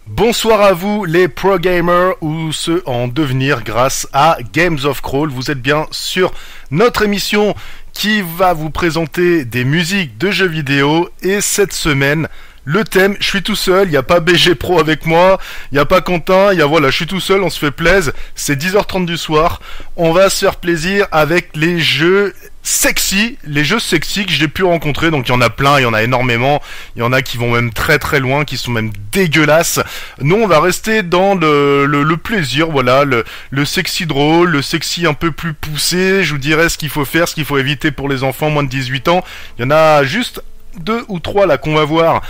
Bonsoir à vous les pro gamers ou ceux en devenir grâce à Games of Crawl. Vous êtes bien sur notre émission qui va vous présenter des musiques de jeux vidéo. Et cette semaine, le thème, je suis tout seul, il n'y a pas BG Pro avec moi, il n'y a pas Quentin, je suis tout seul, on se fait plaisir. C'est 10h30 du soir, on va se faire plaisir avec les jeux sexy que j'ai pu rencontrer. Donc il y en a plein, il y en a énormément, il y en a qui vont même très très loin, qui sont même dégueulasses. Nous on va rester dans le plaisir, voilà, le sexy drôle, le sexy un peu plus poussé. Je vous dirai ce qu'il faut faire, ce qu'il faut éviter pour les enfants moins de 18 ans. Il y en a juste 2 ou 3 là qu'on va voir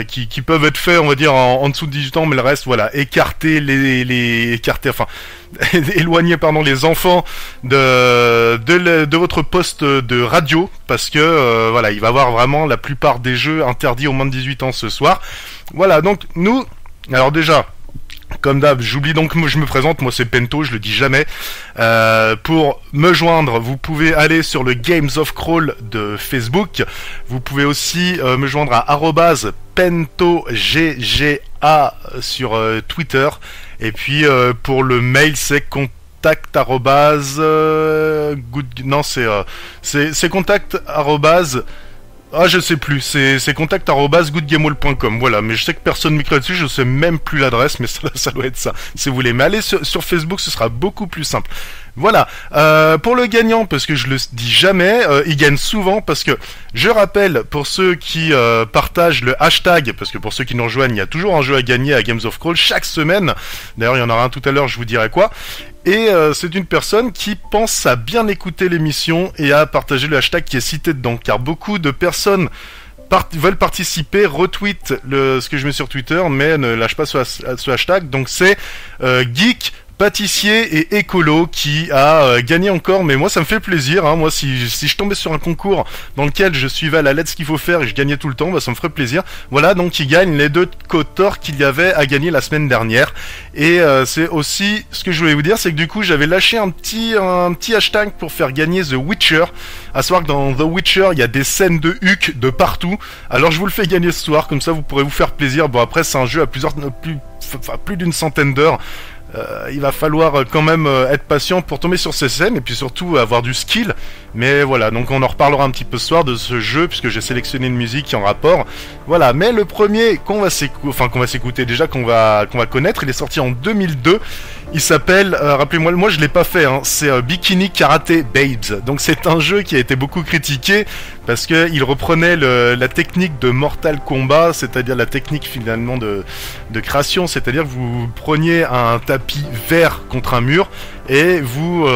qui peuvent être faits, on va dire, en dessous de 18 ans, mais le reste, voilà, écarter éloigner les enfants de votre poste de radio, parce que voilà, il va y avoir vraiment la plupart des jeux interdits aux moins de 18 ans ce soir. Voilà, donc nous, alors déjà, comme d'hab, j'oublie donc, je me présente, moi c'est Pento, je le dis jamais. Pour me joindre, vous pouvez aller sur le Games of Crawl de Facebook. Vous pouvez aussi me joindre à @pentogga sur Twitter. Et puis pour le mail, c'est contact c'est contact je sais plus, c'est contact@goodgamewall.com, voilà, mais je sais que personne m'écrit là-dessus, je sais même plus l'adresse, mais ça doit être ça, si vous voulez. Mais allez sur Facebook, ce sera beaucoup plus simple. Voilà, pour le gagnant, parce que je le dis jamais, il gagne souvent, parce que, je rappelle, pour ceux qui partagent le hashtag, parce que pour ceux qui nous rejoignent, il y a toujours un jeu à gagner à Games of Crawl, chaque semaine, d'ailleurs il y en aura un tout à l'heure, je vous dirai quoi, et c'est une personne qui pense à bien écouter l'émission et à partager le hashtag qui est cité dedans, car beaucoup de personnes veulent participer, retweetent ce que je mets sur Twitter, mais ne lâchent pas ce hashtag, donc c'est geek, pâtissier et écolo qui a gagné encore, mais moi ça me fait plaisir, hein. Moi si je tombais sur un concours dans lequel je suivais à la lettre ce qu'il faut faire et je gagnais tout le temps, ça me ferait plaisir. Voilà, donc il gagne les 2 Kotor qu'il y avait à gagner la semaine dernière. Et c'est aussi ce que je voulais vous dire, c'est que du coup j'avais lâché un petit hashtag pour faire gagner The Witcher. À savoir que dans The Witcher il y a des scènes de Huck de partout, alors je vous le fais gagner ce soir, comme ça vous pourrez vous faire plaisir. Bon, après c'est un jeu à plus d'une centaine d'heures. Il va falloir quand même être patient pour tomber sur ces scènes et puis surtout avoir du skill. Mais voilà, donc on en reparlera un petit peu ce soir de ce jeu puisque j'ai sélectionné une musique en rapport. Voilà, mais le premier qu'on va s'écouter déjà, qu'on va connaître, il est sorti en 2002. Il s'appelle, rappelez-moi, moi je l'ai pas fait, hein, c'est Bikini Karate Babes. Donc c'est un jeu qui a été beaucoup critiqué parce que il reprenait la technique de Mortal Kombat, c'est-à-dire la technique finalement de création, c'est-à-dire que vous preniez un tapis vert contre un mur et vous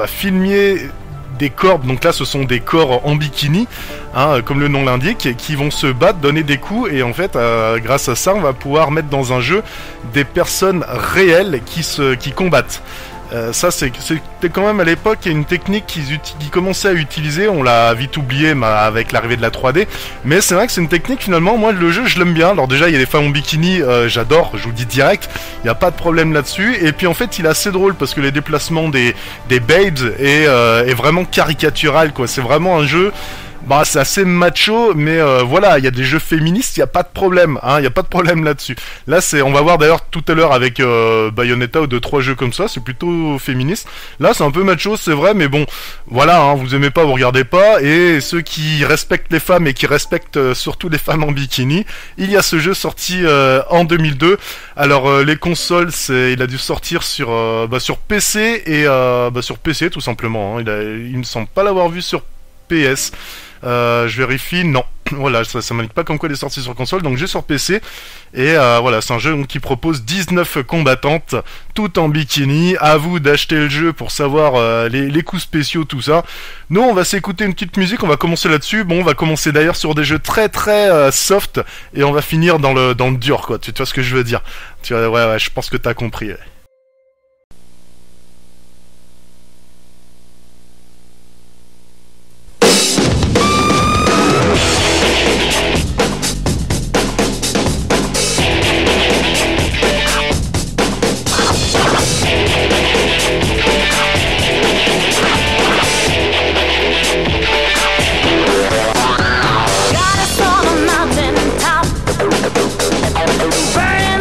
filmiez des corps, donc là ce sont des corps en bikini, hein, comme le nom l'indique, qui vont se battre, donner des coups, et en fait grâce à ça on va pouvoir mettre dans un jeu des personnes réelles qui combattent. Ça c'était quand même à l'époque une technique qu'ils commençaient à utiliser, on l'a vite oublié avec l'arrivée de la 3D, mais c'est vrai que c'est une technique finalement, moi le jeu je l'aime bien. Alors déjà il y a des femmes en bikini, j'adore, je vous le dis direct, il n'y a pas de problème là-dessus, et puis en fait il est assez drôle parce que les déplacements des babes est vraiment caricatural, quoi. C'est vraiment un jeu, c'est assez macho, mais voilà, il y a des jeux féministes, il n'y a pas de problème, hein, il n'y a pas de problème là-dessus. Là, on va voir d'ailleurs tout à l'heure avec Bayonetta ou 2-3 jeux comme ça, c'est plutôt féministe. Là, c'est un peu macho, c'est vrai, mais bon, voilà, hein, vous aimez pas, vous regardez pas, et ceux qui respectent les femmes et qui respectent surtout les femmes en bikini, il y a ce jeu sorti en 2002. Alors, les consoles, il a dû sortir sur PC et sur PC tout simplement, hein. Il me semble pas l'avoir vu sur PS. Je vérifie, non. Voilà, ça m'indique pas comme quoi il est sorti sur console, donc j'ai sur PC. Et voilà, c'est un jeu qui propose 19 combattantes, toutes en bikini. À vous d'acheter le jeu pour savoir les coups spéciaux, tout ça. Nous, on va s'écouter une petite musique, on va commencer là-dessus. Bon, on va commencer d'ailleurs sur des jeux très très soft, et on va finir dans le dur, quoi. Tu vois ce que je veux dire? Ouais, je pense que t'as compris. Ouais. Got us on a mountain top, burning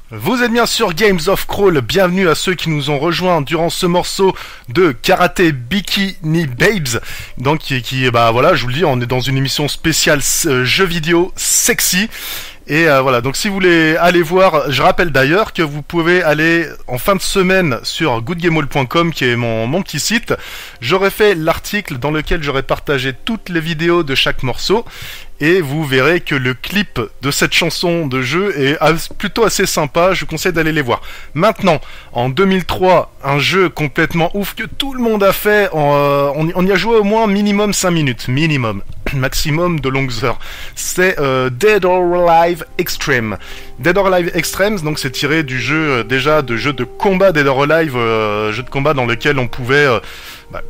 Vous êtes bien sur Games of Crawl, bienvenue à ceux qui nous ont rejoints durant ce morceau de Karate Bikini Babes. Donc bah voilà, je vous le dis, on est dans une émission spéciale jeux vidéo sexy. Et voilà, donc si vous voulez aller voir, je rappelle d'ailleurs que vous pouvez aller en fin de semaine sur goodgamehall.com qui est mon petit site. J'aurai fait l'article dans lequel j'aurai partagé toutes les vidéos de chaque morceau. Et vous verrez que le clip de cette chanson de jeu est plutôt assez sympa, je vous conseille d'aller les voir. Maintenant, en 2003, un jeu complètement ouf que tout le monde a fait, on y a joué au moins minimum 5 minutes, minimum, maximum de longues heures. C'est Dead or Alive Extreme. Dead or Alive Extreme, donc c'est tiré du jeu, de jeu de combat Dead or Alive, jeu de combat dans lequel on pouvait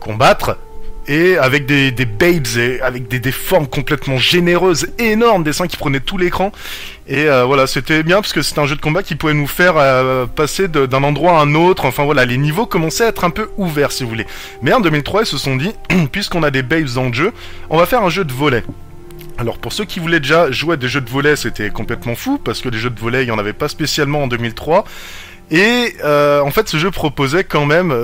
combattre. Et avec des babes et avec des formes complètement généreuses, énormes, des seins qui prenaient tout l'écran. Et voilà, c'était bien parce que c'était un jeu de combat qui pouvait nous faire passer d'un endroit à un autre. Enfin voilà, les niveaux commençaient à être un peu ouverts si vous voulez. Mais en 2003, ils se sont dit, puisqu'on a des babes dans le jeu, on va faire un jeu de volley. Alors pour ceux qui voulaient déjà jouer à des jeux de volley, c'était complètement fou parce que les jeux de volley, il n'y en avait pas spécialement en 2003. Et en fait ce jeu proposait quand même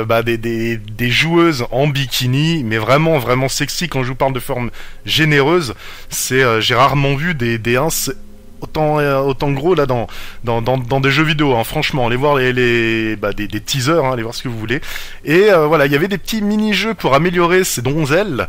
des joueuses en bikini, mais vraiment vraiment sexy. Quand je vous parle de forme généreuse, c'est j'ai rarement vu des ins autant gros là dans des jeux vidéo, hein. Franchement, allez voir des teasers, hein, allez voir ce que vous voulez. Et voilà, il y avait des petits mini-jeux pour améliorer ces donzelles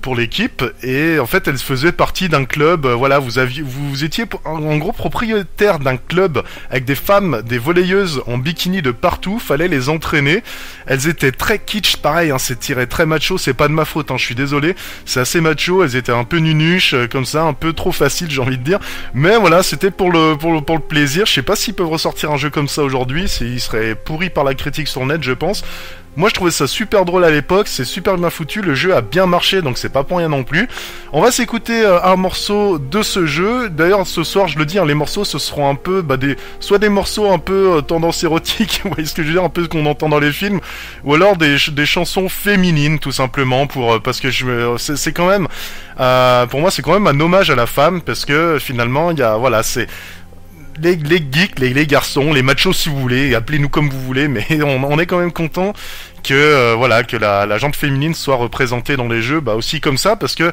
pour l'équipe. Et en fait, elles faisaient partie d'un club. Voilà, vous étiez en gros propriétaire d'un club avec des femmes, des volleyeuses en bikini de partout. Fallait les entraîner. Elles étaient très kitsch, pareil. Hein, c'est tiré très macho. C'est pas de ma faute. Hein, je suis désolé. C'est assez macho. Elles étaient un peu nunuches, comme ça, un peu trop facile, j'ai envie de dire. Mais voilà, c'était pour le plaisir. Je sais pas s'ils peuvent ressortir un jeu comme ça aujourd'hui. Il serait pourri par la critique sur le net, je pense. Moi, je trouvais ça super drôle à l'époque. C'est super bien foutu. Le jeu a bien marché, donc c'est pas pour rien non plus. On va s'écouter un morceau de ce jeu. D'ailleurs, ce soir, je le dis, hein, les morceaux, ce seront un peu soit des morceaux un peu tendance érotique, vous voyez ce que je veux dire, un peu ce qu'on entend dans les films, ou alors des chansons féminines, tout simplement, parce que c'est quand même, pour moi, c'est quand même un hommage à la femme, parce que finalement, c'est les geeks, les garçons, les machos si vous voulez, appelez-nous comme vous voulez, mais on est quand même content que que la jante féminine soit représentée dans les jeux, aussi comme ça, parce que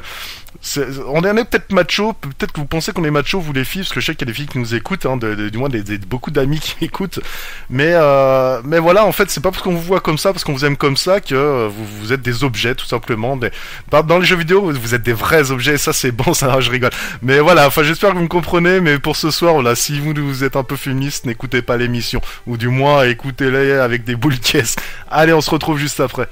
On est peut-être macho, peut-être que vous pensez qu'on est macho, vous les filles, parce que je sais qu'il y a des filles qui nous écoutent, hein, du moins beaucoup d'amis qui m'écoutent. Mais voilà, en fait, c'est pas parce qu'on vous voit comme ça, parce qu'on vous aime comme ça, que vous êtes des objets, tout simplement. Dans les jeux vidéo, vous êtes des vrais objets, et ça c'est bon, ça je rigole. Mais voilà, enfin j'espère que vous me comprenez, mais pour ce soir, voilà, si vous êtes un peu féministe, n'écoutez pas l'émission. Ou du moins, écoutez-les avec des boules caisses. Allez, on se retrouve juste après.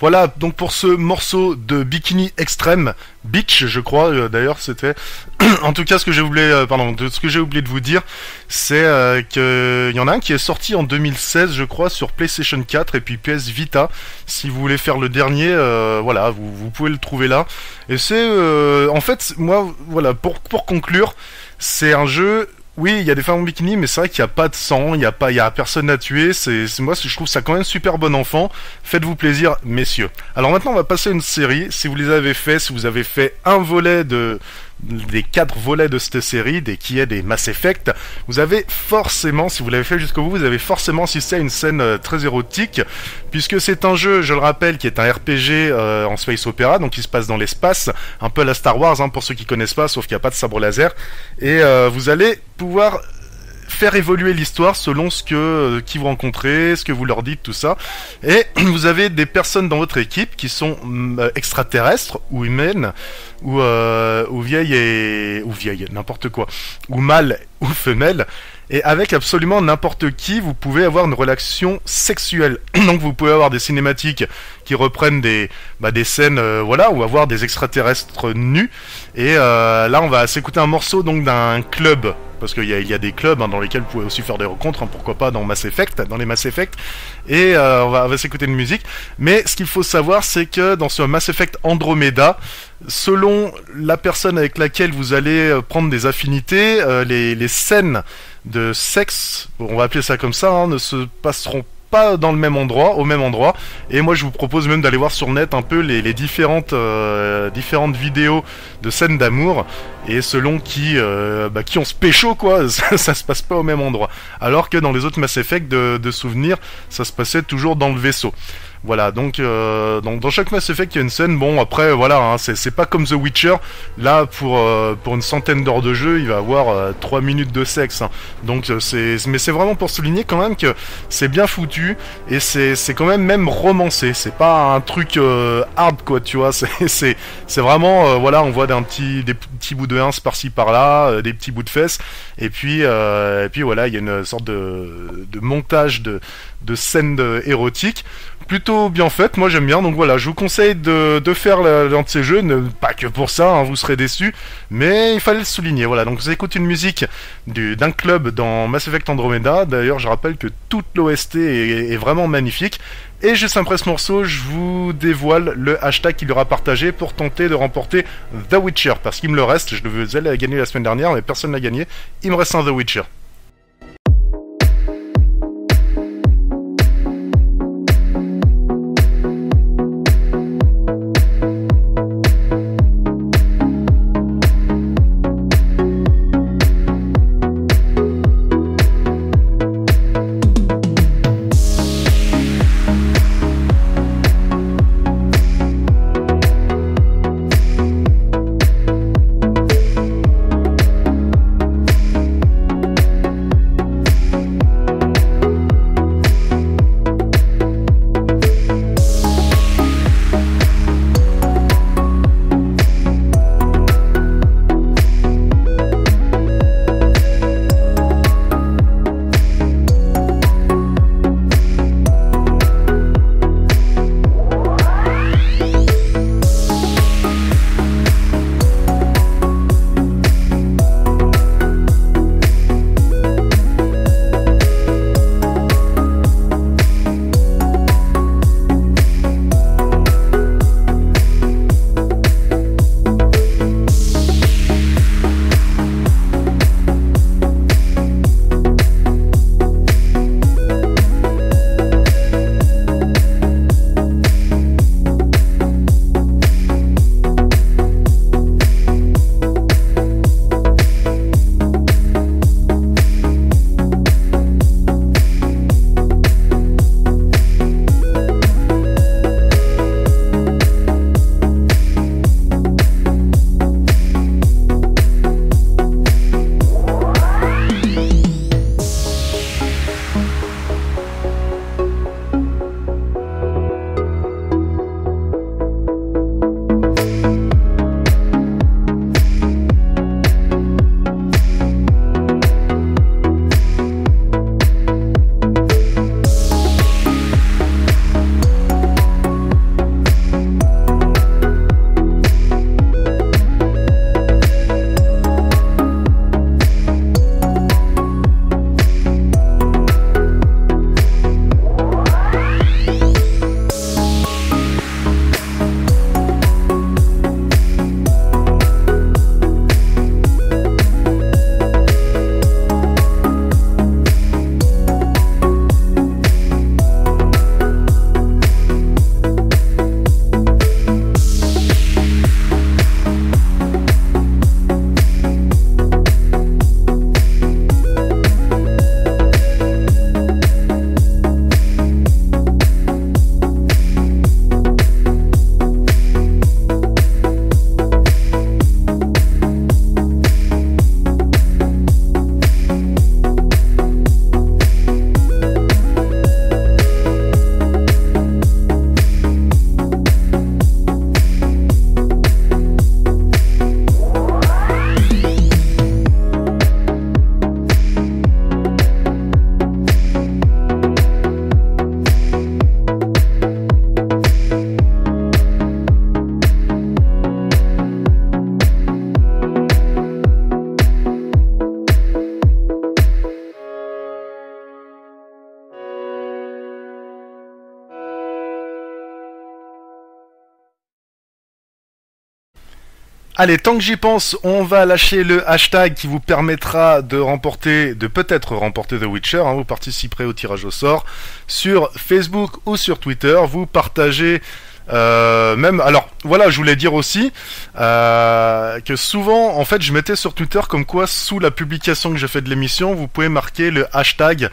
Voilà, donc pour ce morceau de Bikini Extrême, Beach, je crois, d'ailleurs, c'était... en tout cas, ce que j'ai oublié de vous dire, c'est qu'il y en a un qui est sorti en 2016, je crois, sur PlayStation 4 et puis PS Vita. Si vous voulez faire le dernier, voilà, vous pouvez le trouver là. Et c'est... en fait, moi, voilà, pour conclure, c'est un jeu... Oui, il y a des femmes en bikini, mais c'est vrai qu'il n'y a pas de sang, il y a personne à tuer. Moi, je trouve ça quand même super bon enfant. Faites-vous plaisir, messieurs. Alors maintenant, on va passer à une série. Si vous les avez fait, si vous avez fait un volet des 4 volets de cette série, qui est des Mass Effect, vous avez forcément, si vous l'avez fait jusqu'au bout, vous avez forcément assisté à une scène très érotique, puisque c'est un jeu, je le rappelle, qui est un RPG en space opéra, donc qui se passe dans l'espace, un peu à la Star Wars, hein, pour ceux qui connaissent pas, sauf qu'il n'y a pas de sabre laser, et vous allez pouvoir faire évoluer l'histoire selon qui vous rencontrez, ce que vous leur dites, tout ça. Et vous avez des personnes dans votre équipe qui sont extraterrestres ou humaines ou vieilles, n'importe quoi, ou mâles ou femelles. Et avec absolument n'importe qui, vous pouvez avoir une relation sexuelle. Donc vous pouvez avoir des cinématiques qui reprennent des scènes, ou avoir des extraterrestres nus. Et là, on va s'écouter un morceau donc d'un club. Parce qu'il y a des clubs dans lesquels vous pouvez aussi faire des rencontres, hein, pourquoi pas dans Mass Effect, dans les Mass Effect. Et on va s'écouter une musique. Mais ce qu'il faut savoir, c'est que dans ce Mass Effect Andromeda, selon la personne avec laquelle vous allez prendre des affinités, les scènes de sexe, on va appeler ça comme ça, hein, ne se passeront pas dans le même endroit, au même endroit. Et moi je vous propose même d'aller voir sur net un peu les différentes vidéos de scènes d'amour, et selon qui on se pécho quoi, ça se passe pas au même endroit. Alors que dans les autres Mass Effect de souvenirs, ça se passait toujours dans le vaisseau. Voilà, donc dans chaque Mass Effect il y a une scène. Bon après voilà, hein, c'est pas comme The Witcher. Là pour une centaine d'heures de jeu, il va avoir 3 minutes de sexe. Hein. Donc mais c'est vraiment pour souligner quand même que c'est bien foutu et c'est quand même romancé. C'est pas un truc hard quoi, tu vois. C'est vraiment on voit des petits bouts de ins par-ci par-là, des petits bouts de fesses, et puis voilà, il y a une sorte de montage de scènes érotiques plutôt bien faites, moi j'aime bien, donc voilà, je vous conseille de faire l'un de ces jeux, pas que pour ça, hein, vous serez déçus, mais il fallait le souligner, voilà, donc vous écoutez une musique d'un club dans Mass Effect Andromeda, d'ailleurs je rappelle que toute l'OST est vraiment magnifique, et juste après ce morceau, je vous dévoile le hashtag qu'il aura partagé pour tenter de remporter The Witcher, parce qu'il me le reste, je devais aller gagner la semaine dernière, mais personne n'a gagné, il me reste un The Witcher. Allez, tant que j'y pense, on va lâcher le hashtag qui vous permettra de remporter, de peut-être remporter The Witcher. Hein, vous participerez au tirage au sort sur Facebook ou sur Twitter. Vous partagez même. Alors voilà, je voulais dire aussi que souvent, en fait, je mettais sur Twitter comme quoi sous la publication que j'ai fait de l'émission, vous pouvez marquer le hashtag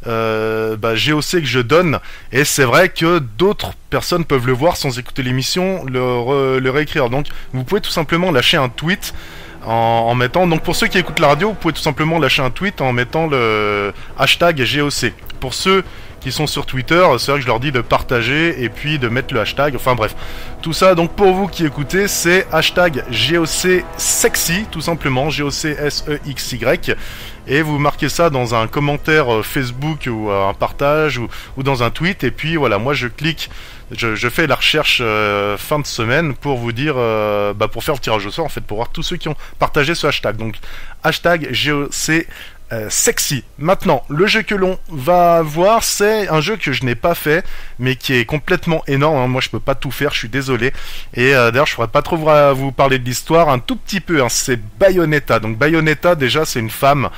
GOC que je donne, et c'est vrai que d'autres personnes peuvent le voir sans écouter l'émission, le réécrire. Donc vous pouvez tout simplement lâcher un tweet en mettant, donc pour ceux qui écoutent la radio, vous pouvez tout simplement lâcher un tweet en mettant le hashtag GOC. Pour ceux qui sont sur Twitter, c'est vrai que je leur dis de partager et puis de mettre le hashtag, enfin bref. Tout ça, donc pour vous qui écoutez, c'est hashtag GOC sexy, tout simplement, GOCSEXY. Et vous marquez ça dans un commentaire Facebook ou un partage ou dans un tweet. Et puis voilà, moi je clique, je fais la recherche fin de semaine pour vous dire, pour faire le tirage au sort en fait, pour voir tous ceux qui ont partagé ce hashtag. Donc hashtag GOC sexy. Maintenant, le jeu que l'on va voir, c'est un jeu que je n'ai pas fait, mais qui est complètement énorme. Hein. Moi, je peux pas tout faire, je suis désolé. Et d'ailleurs, je pourrais pas trop vous parler de l'histoire, un tout petit peu. Hein. C'est Bayonetta. Donc Bayonetta, déjà, c'est une femme.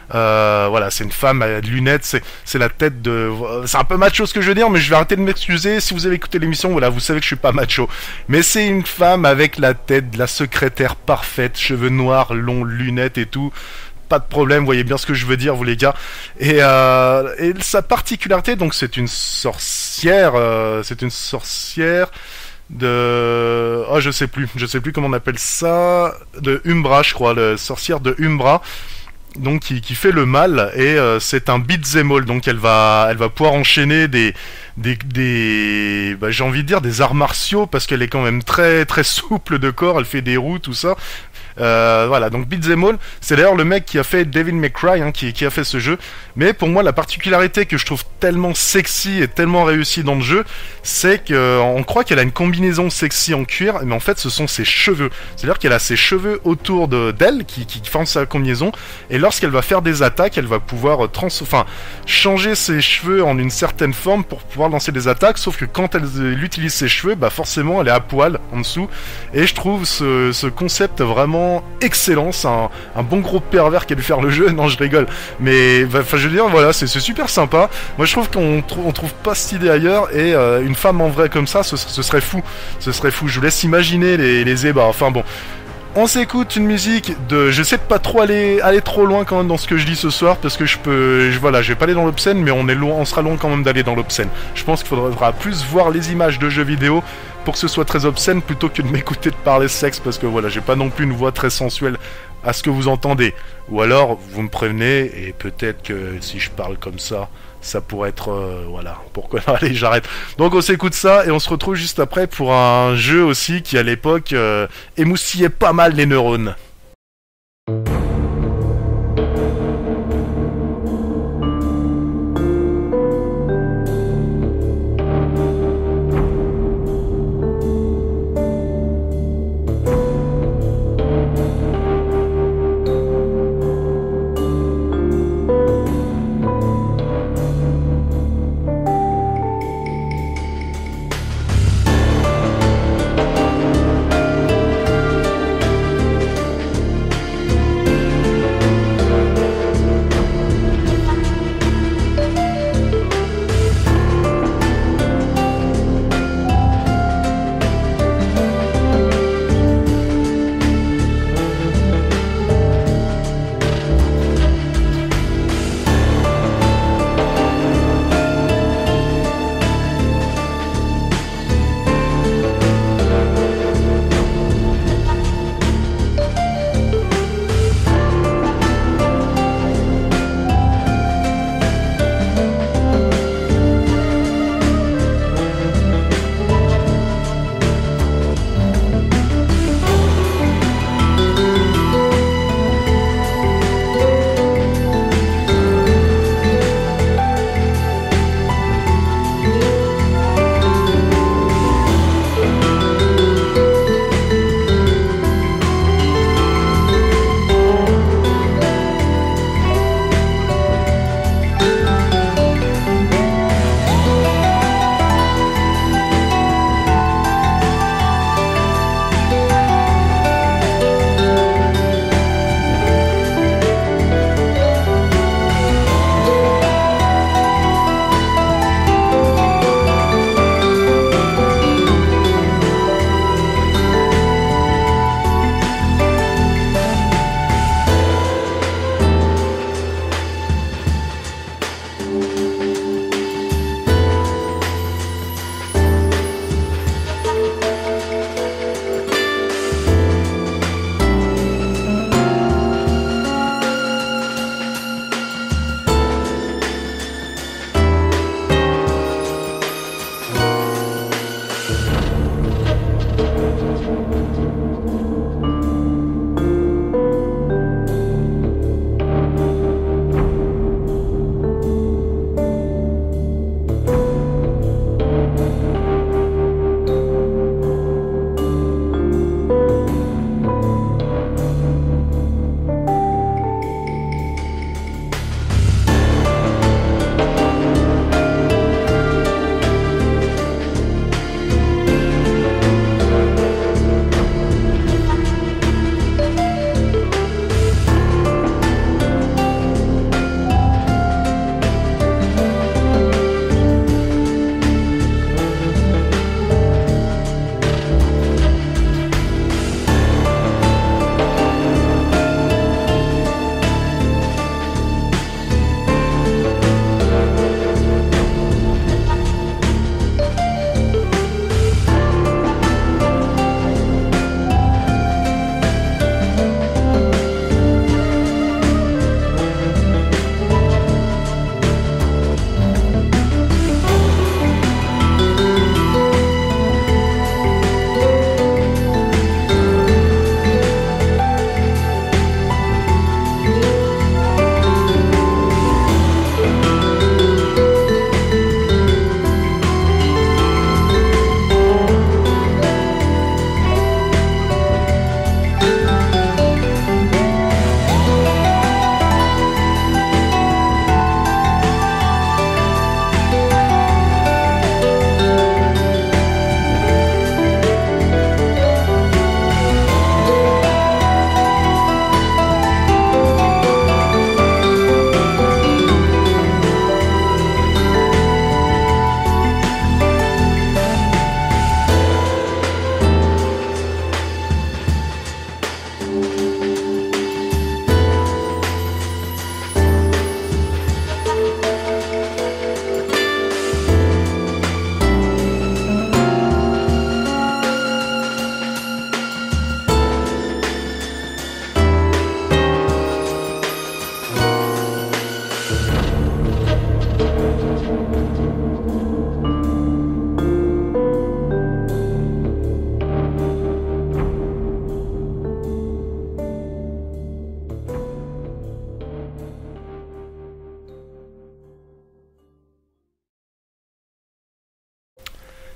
Voilà, c'est une femme à lunettes, c'est la tête de... C'est un peu macho ce que je veux dire, mais je vais arrêter de m'excuser. Si vous avez écouté l'émission, voilà, vous savez que je suis pas macho. Mais c'est une femme avec la tête de la secrétaire parfaite, cheveux noirs, longs, lunettes et tout. Pas de problème, vous voyez bien ce que je veux dire, vous les gars. Et sa particularité, donc c'est une sorcière de... Oh, je sais plus comment on appelle ça, de Umbra, je crois, la sorcière de Umbra. Donc qui fait le mal, et c'est un beat'em all, donc elle va pouvoir enchaîner des j'ai envie de dire des arts martiaux, parce qu'elle est quand même très très souple de corps, elle fait des roues, tout ça. Voilà, donc beat'em all, c'est d'ailleurs le mec qui a fait Devil May Cry, hein, qui a fait ce jeu. Mais pour moi, la particularité que je trouve tellement sexy et tellement réussie dans le jeu, c'est qu'on croit qu'elle a une combinaison sexy en cuir, mais en fait ce sont ses cheveux. C'est-à-dire qu'elle a ses cheveux autour d'elle qui forment sa combinaison, et lorsqu'elle va faire des attaques, elle va pouvoir changer ses cheveux en une certaine forme pour pouvoir lancer des attaques, sauf que quand elle utilise ses cheveux, forcément elle est à poil en dessous. Et je trouve ce concept vraiment excellent. C'est un bon gros pervers qui a dû faire le jeu. Non, je rigole, mais je veux dire, voilà, c'est super sympa. Moi je trouve qu'on trouve pas cette idée ailleurs, et une femme en vrai comme ça, ce serait fou. Ce serait fou. Je vous laisse imaginer les ébats. Enfin bon, on s'écoute une musique de... Je sais pas trop aller trop loin quand même dans ce que je dis ce soir, parce que je vais pas aller dans l'obscène, mais on sera loin quand même d'aller dans l'obscène. Je pense qu'il faudra plus voir les images de jeux vidéo pour que ce soit très obscène, plutôt que de m'écouter de parler sexe, parce que voilà, j'ai pas non plus une voix très sensuelle à ce que vous entendez. Ou alors, vous me prévenez, et peut-être que si je parle comme ça pourrait être... voilà, pourquoi non, allez, j'arrête. Donc on s'écoute ça, et on se retrouve juste après pour un jeu aussi qui à l'époque émoustillait pas mal les neurones.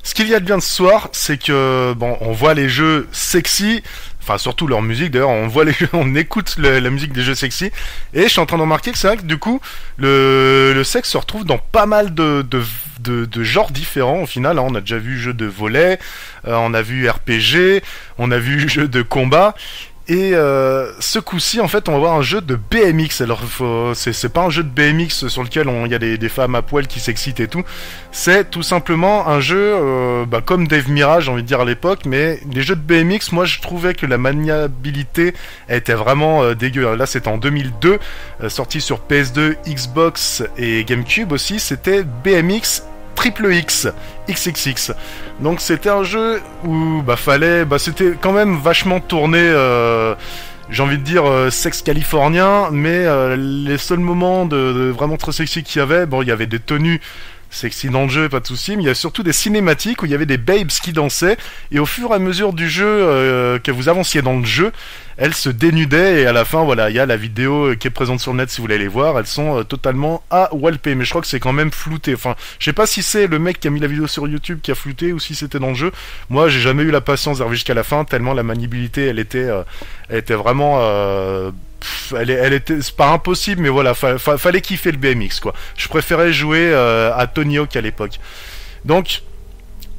Ce qu'il y a de bien ce soir, c'est que bon, on voit les jeux sexy, enfin surtout leur musique. D'ailleurs, on voit les jeux, on écoute la musique des jeux sexy, et je suis en train de remarquer que c'est vrai que du coup, le sexe se retrouve dans pas mal de genres différents. Au final, hein, on a déjà vu jeux de volley, on a vu RPG, on a vu jeux de combat. Et ce coup-ci, en fait, on va voir un jeu de BMX. Alors, c'est pas un jeu de BMX sur lequel il y a des femmes à poil qui s'excitent et tout. C'est tout simplement un jeu comme Dave Mirage, j'ai envie de dire à l'époque. Mais les jeux de BMX, moi, je trouvais que la maniabilité était vraiment dégueu. Là, c'était en 2002, sorti sur PS2, Xbox et GameCube aussi. C'était BMX Triple X, XXX. Donc c'était un jeu où c'était quand même vachement tourné, j'ai envie de dire sexe californien, mais les seuls moments de vraiment très sexy qu'il y avait, bon, il y avait des tenues sexy dans le jeu, pas de soucis, mais il y a surtout des cinématiques où il y avait des babes qui dansaient, et au fur et à mesure du jeu que vous avanciez dans le jeu, elles se dénudaient, et à la fin, voilà, il y a la vidéo qui est présente sur le net si vous voulez les voir, elles sont totalement à walper, mais je crois que c'est quand même flouté. Enfin, je sais pas si c'est le mec qui a mis la vidéo sur YouTube qui a flouté, ou si c'était dans le jeu. Moi, j'ai jamais eu la patience d'arriver jusqu'à la fin, tellement la maniabilité, elle était vraiment... elle était, c'est pas impossible, mais voilà, fallait kiffer le BMX, quoi. Je préférais jouer à Tony Hawk à l'époque. Donc,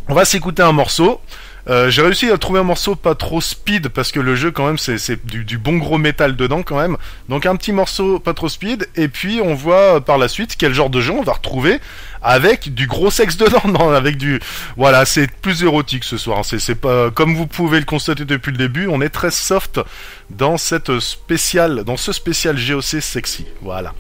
on va s'écouter un morceau. J'ai réussi à trouver un morceau pas trop speed, parce que le jeu quand même c'est du bon gros métal dedans quand même. Donc un petit morceau pas trop speed, et puis on voit par la suite quel genre de jeu on va retrouver avec du gros sexe dedans. Non, avec du... Voilà, c'est plus érotique ce soir. C'est pas... Comme vous pouvez le constater depuis le début, on est très soft dans ce spécial GOC sexy. Voilà.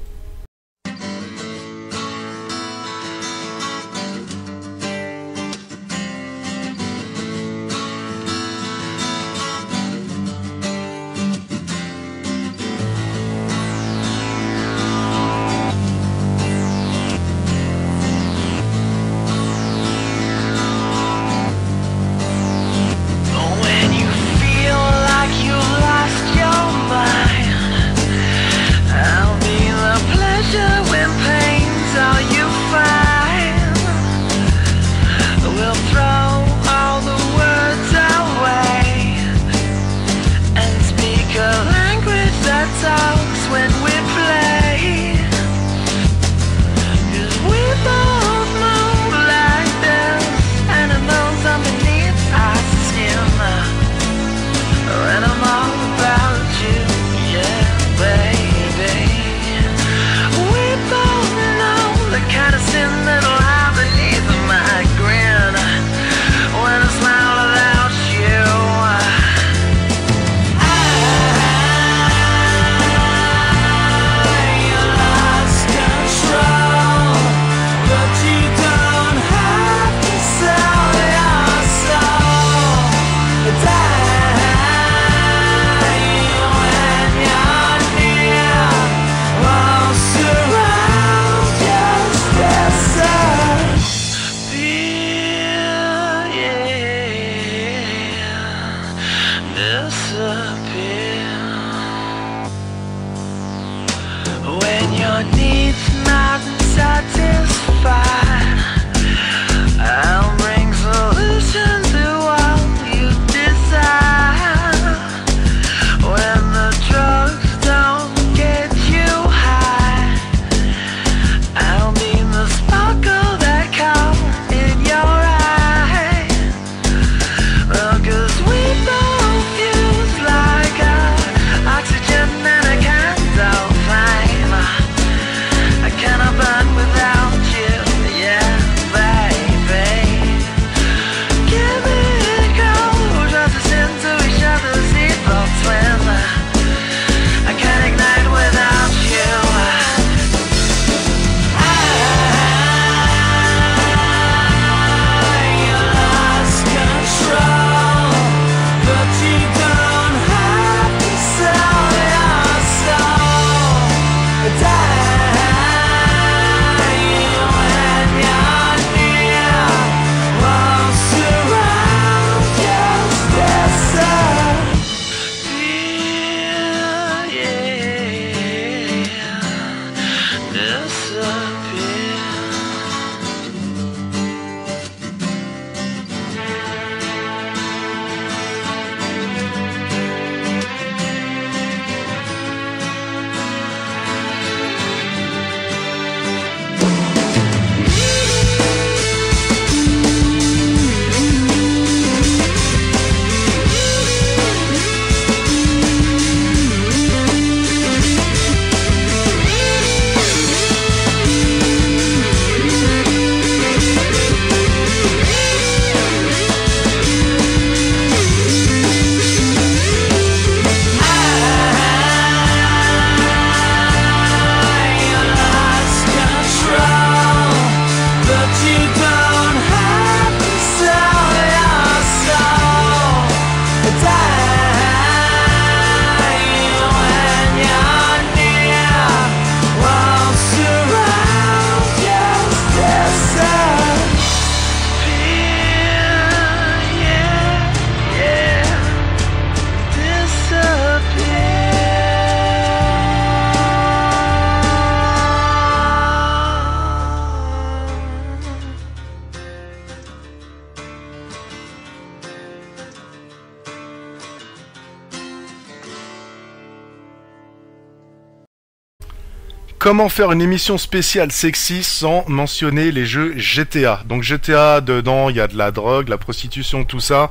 comment faire une émission spéciale sexy sans mentionner les jeux GTA. Donc GTA, dedans, il y a de la drogue, la prostitution, tout ça.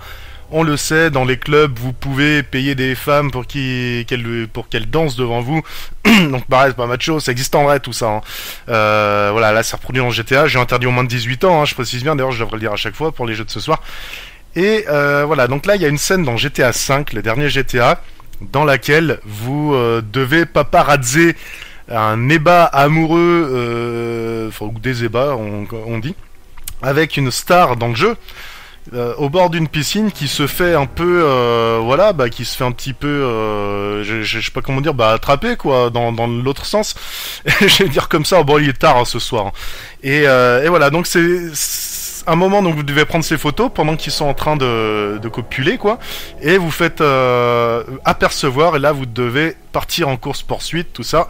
On le sait, dans les clubs, vous pouvez payer des femmes pour qu'elles dansent devant vous. Donc pareil, c'est pas macho, ça existe en vrai tout ça. Hein. Voilà, là c'est reproduit dans GTA. J'ai interdit au moins de 18 ans, hein, je précise bien, d'ailleurs je devrais le dire à chaque fois pour les jeux de ce soir. Et voilà, donc là il y a une scène dans GTA V, le dernier GTA, dans laquelle vous devez paparazzer un ébat amoureux, ou des ébats on dit, avec une star dans le jeu. Au bord d'une piscine qui se fait un peu qui se fait un petit peu je sais pas comment dire, attraper quoi dans l'autre sens. Je vais dire comme ça, bon il est tard hein, ce soir. Hein. Et voilà, donc c'est un moment donc vous devez prendre ces photos pendant qu'ils sont en train de copuler quoi, et vous faites apercevoir, et là vous devez partir en course poursuite tout ça.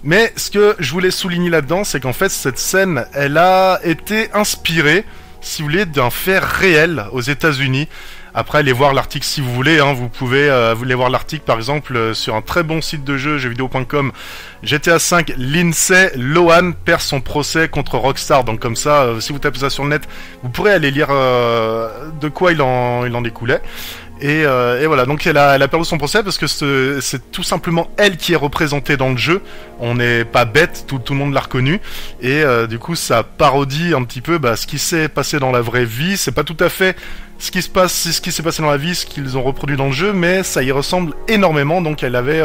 Mais ce que je voulais souligner là-dedans, c'est qu'en fait cette scène elle a été inspirée, si vous voulez, d'un fait réel aux États-Unis. Après, allez voir l'article si vous voulez. Hein, vous pouvez aller voir l'article, par exemple, sur un très bon site de jeu, jeuxvideo.com. GTA V, Lindsay Lohan perd son procès contre Rockstar. Donc comme ça, si vous tapez ça sur le net, vous pourrez aller lire de quoi il en découlait. Et voilà, donc elle a perdu son procès parce que c'est tout simplement elle qui est représentée dans le jeu. On n'est pas bête, tout le monde l'a reconnu. Et du coup, ça parodie un petit peu ce qui s'est passé dans la vraie vie. C'est pas tout à fait ce qui s'est passé dans la vie, ce qu'ils ont reproduit dans le jeu, mais ça y ressemble énormément. Donc elle avait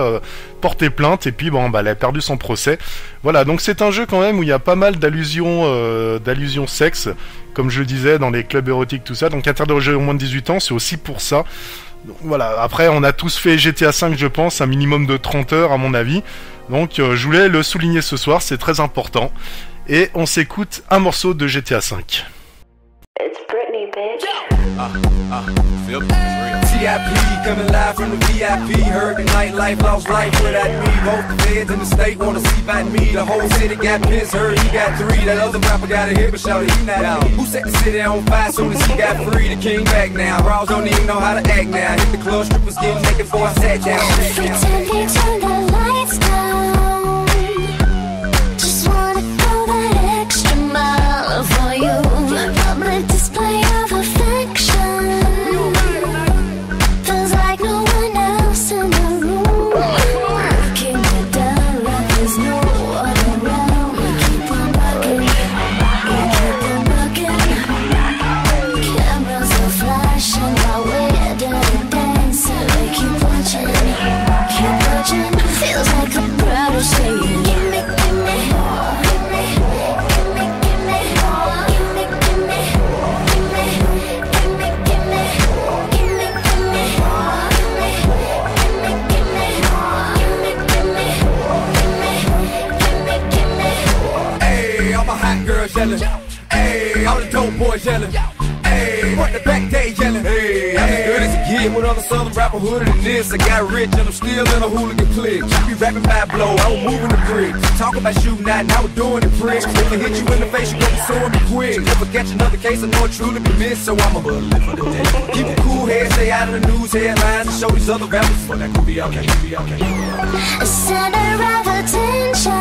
porté plainte et puis elle a perdu son procès. Voilà, donc c'est un jeu quand même où il y a pas mal d'allusions sexe, comme je le disais, dans les clubs érotiques, tout ça. Donc interdit aux jeux au moins de 18 ans, c'est aussi pour ça. Donc, voilà, après on a tous fait GTA V, je pense, un minimum de 30 heures à mon avis. Donc je voulais le souligner ce soir, c'est très important. Et on s'écoute un morceau de GTA V. It's Britney, bitch. Feel me? TIP coming live from the VIP. Heard the nightlife, lost life without me. Both the feds in the state wanna see by me. The whole city got pissed, heard he got 3. That other rapper got a hit, but shout he not out. Who set the city on fire soon as he got free? The king back now. Bros don't even know how to act now. Hit the club, strippers getting naked before I sat down. Pretend they turn the lights down. Just wanna go that extra mile for you. Public display of affection. Feels like no one else in the room. Breaking it down like there's no one around. We keep on rocking, we keep on rocking. Cameras are flashing while we're dirty dancing. We keep watching, keep watching. Feels like a crowd is saying, gimme, gimme, gimme, gimme, gimme, gimme, gimme, gimme, gimme, gimme, Hey, all my hot girls yelling. Hey, all the dope boys yelling. Hey, what the back day yelling. Hey, I'm as good as a kid with other southern rapper hooded than this. I got rich and I'm still in a hooligan clique. Be rapping by blow, I was moving the brick. Talk about shooting out and I was doing it pricks. If I hit you in the face, you gon' be suing me quick. If I catch another case, I know it truly be missed. So I'm a bullet for the day. Keep a cool head, stay out of the news headlines, and show these other rappers for that could be okay, could be okay. center of attention.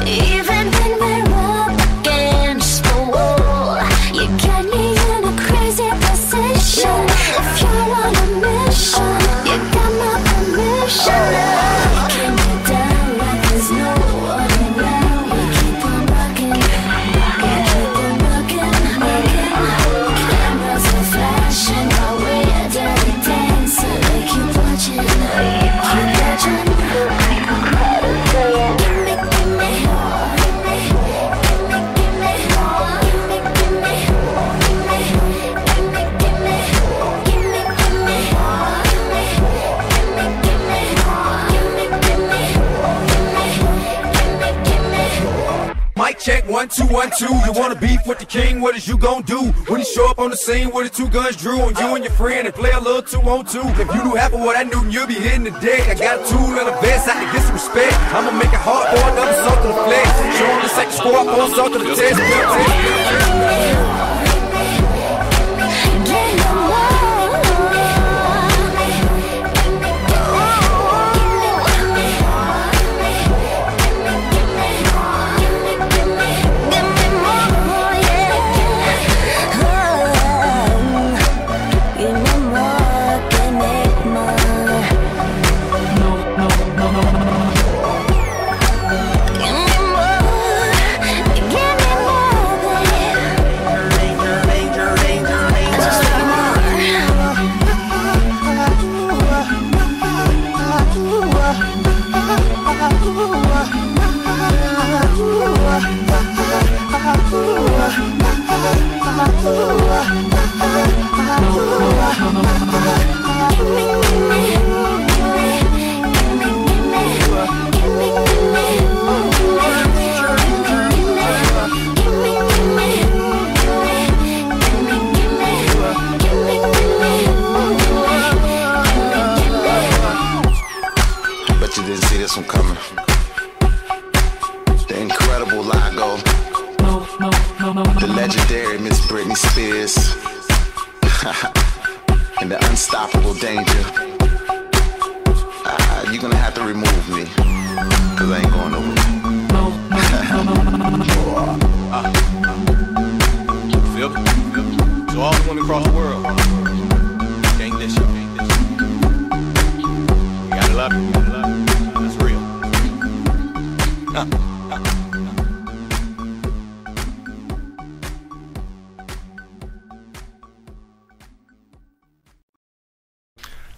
Even when we're up against the wall, you get me in a crazy position. If you're on a mission, you got my permission. Breaking it down like there's no one around. We keep on rocking, we keep on rocking, rocking. Cameras are flashing while we're dirty dancing. We keep watching, keep watching. Mic check, 1 2 1 2. You wanna beef with the king? What is you gon' do when he show up on the scene with the 2 guns drew on you and your friend and play a little 2 on 2? If you knew half of what I knew, you'll be hitting the deck. I got a tool and a vest, I can get some respect. I'ma make it hard for another salt to the flex. Show him the second score for a salt to the test. Bet you didn't see this one coming. The incredible Lago. The legendary Miss Britney Spears. And the unstoppable Danger. You're gonna have to remove me. Cause I ain't going nowhere. Feel me? So all the women across the world. Gang this shit. You gotta love it. That's real.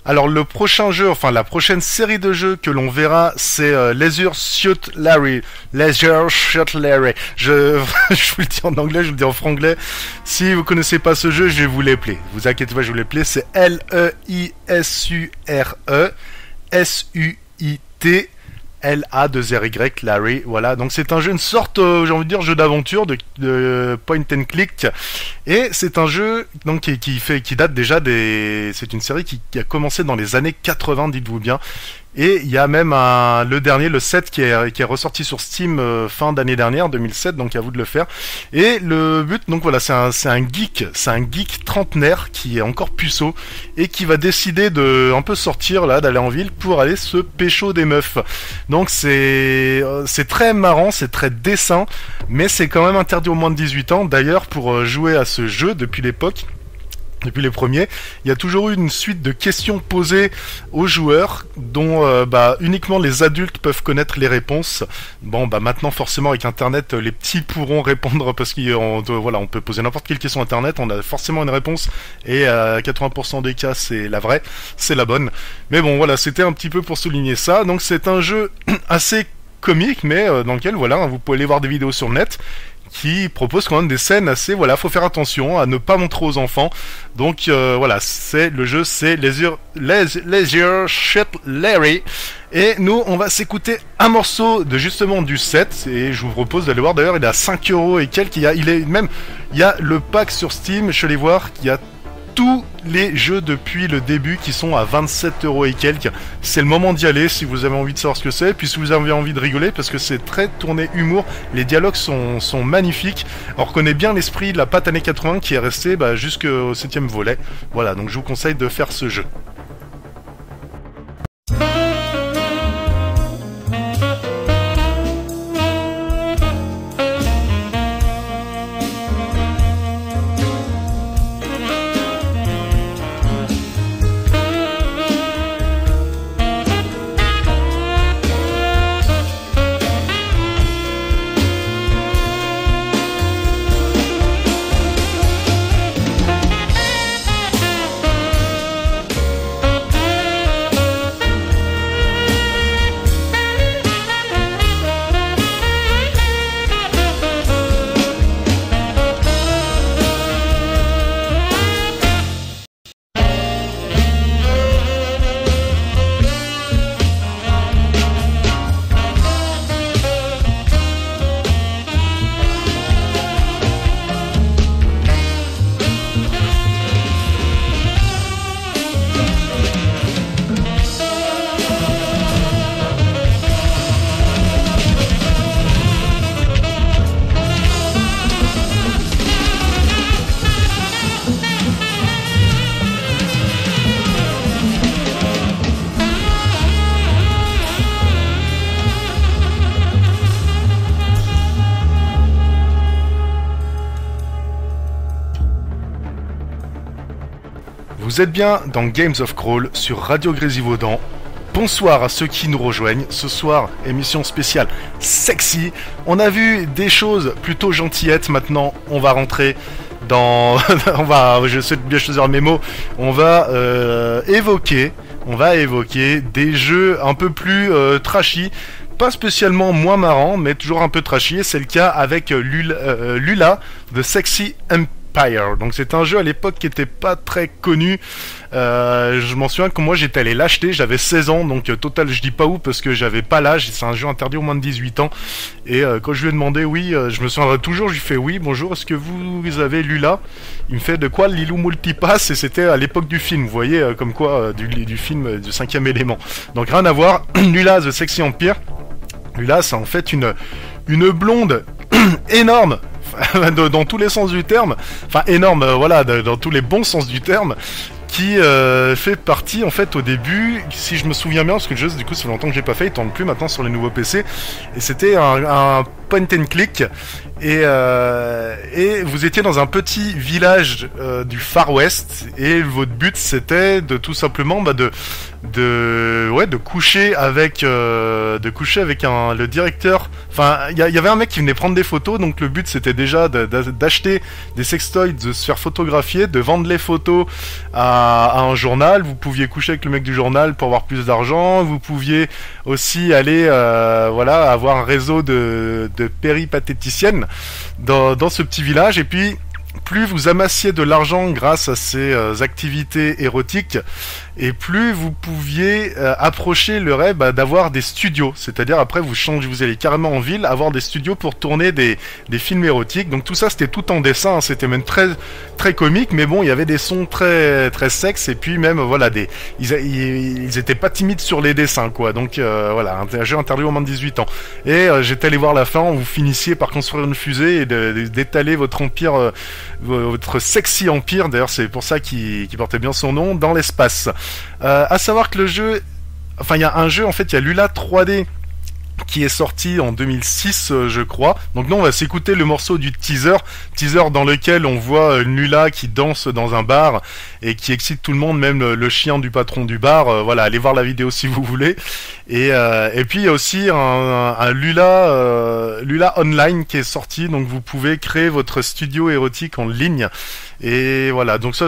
Alors le prochain jeu, enfin la prochaine série de jeux que l'on verra, c'est Leisure Suit Larry. Leisure Suit Larry. Je vous le dis en anglais, je vous le dis en franglais. Si vous connaissez pas ce jeu, je vais vous l'appeler. Vous inquiétez pas, je vais vous l'appeler. C'est Leisure Suit L-A-2-R-Y, Larry, voilà. Donc c'est un jeu, une sorte, j'ai envie de dire, jeu d'aventure, de point and click. Et c'est un jeu donc qui date déjà c'est une série qui a commencé dans les années 80, dites-vous bien. Et il y a même le dernier, le 7, qui est ressorti sur Steam fin d'année dernière, 2007, donc à vous de le faire. Et le but, donc voilà, c'est un geek trentenaire qui est encore puceau et qui va décider de un peu sortir là, d'aller en ville pour aller se pécho des meufs. Donc c'est très marrant, c'est très dessin, mais c'est quand même interdit aux moins de 18 ans. D'ailleurs, pour jouer à ce jeu depuis l'époque, depuis les premiers, il y a toujours eu une suite de questions posées aux joueurs dont uniquement les adultes peuvent connaître les réponses. Bon, maintenant forcément avec Internet, les petits pourront répondre parce qu'on on peut poser n'importe quelle question Internet, on a forcément une réponse et à 80% des cas c'est la vraie, c'est la bonne. Mais bon voilà, c'était un petit peu pour souligner ça. Donc c'est un jeu assez comique, mais dans lequel voilà, vous pouvez aller voir des vidéos sur le net qui propose quand même des scènes assez, voilà, faut faire attention à ne pas montrer aux enfants. Donc voilà, le jeu c'est Leisure Suit Larry. Et nous on va s'écouter un morceau de justement du set, et je vous propose d'aller voir. D'ailleurs il est à 5€ et quelques, il y a le pack sur Steam, je suis allé voir qu'il y a tous les jeux depuis le début qui sont à 27€ et quelques. C'est le moment d'y aller si vous avez envie de savoir ce que c'est, puis si vous avez envie de rigoler, parce que c'est très tourné humour, les dialogues sont magnifiques. On reconnaît bien l'esprit de la patte années 80 qui est resté jusqu'au 7ème volet. Voilà, donc je vous conseille de faire ce jeu. Vous êtes bien dans Games of Crawl sur Radio Grésivaudan. Bonsoir à ceux qui nous rejoignent. Ce soir, émission spéciale sexy. On a vu des choses plutôt gentillettes. Maintenant, on va rentrer dans... je sais bien choisir mes mots. On va évoquer des jeux un peu plus trashy. pas spécialement moins marrants, mais toujours un peu trashy. C'est le cas avec Lula, The Sexy Empire. Donc c'est un jeu à l'époque qui était pas très connu. Je m'en souviens que moi j'étais allé l'acheter, j'avais 16 ans, donc total je dis pas où parce que j'avais pas l'âge, c'est un jeu interdit aux moins de 18 ans. Et quand je lui ai demandé je me souviendrai toujours, je lui fais oui, bonjour, est-ce que vous avez Lula? Il me fait de quoi Lilou Multipass, et c'était à l'époque du film, vous voyez, comme quoi du film du 5e élément. Donc rien à voir, Lula The Sexy Empire. Lula c'est en fait une blonde énorme, dans tous les sens du terme, enfin énorme, voilà, dans tous les bons sens du terme, qui fait partie en fait au début, si je me souviens bien, parce que le jeu du coup ça fait longtemps que j'ai pas fait, il tourne plus maintenant sur les nouveaux PC, et c'était un point and click, et vous étiez dans un petit village du Far West, et votre but c'était de tout simplement de coucher avec le directeur. Enfin, il y avait un mec qui venait prendre des photos, donc le but c'était déjà d'acheter des sextoys, de se faire photographier, de vendre les photos à un journal. Vous pouviez coucher avec le mec du journal pour avoir plus d'argent. Vous pouviez aussi aller avoir un réseau de péripatéticiennes dans ce petit village. Et puis plus vous amassiez de l'argent grâce à ces activités érotiques, et plus vous pouviez approcher le rêve d'avoir des studios. C'est-à-dire après vous allez carrément en ville, avoir des studios pour tourner des films érotiques. Donc tout ça c'était tout en dessin, hein. C'était même très très comique, mais bon il y avait des sons très très sexes, et puis même voilà ils étaient pas timides sur les dessins quoi. Donc voilà, un jeu interdit aux moins de 18 ans. Et j'étais allé voir la fin, où vous finissiez par construire une fusée et d'étaler votre empire, votre sexy empire, d'ailleurs c'est pour ça qu'il portait bien son nom, dans l'espace. À savoir que le jeu, enfin il y a un jeu en fait, il y a Lula 3D qui est sorti en 2006 je crois. Donc nous on va s'écouter le morceau du teaser dans lequel on voit Lula qui danse dans un bar et qui excite tout le monde, même le chien du patron du bar. Voilà, allez voir la vidéo si vous voulez. Et puis il y a aussi un Lula Online qui est sorti, donc vous pouvez créer votre studio érotique en ligne. Et voilà, donc ça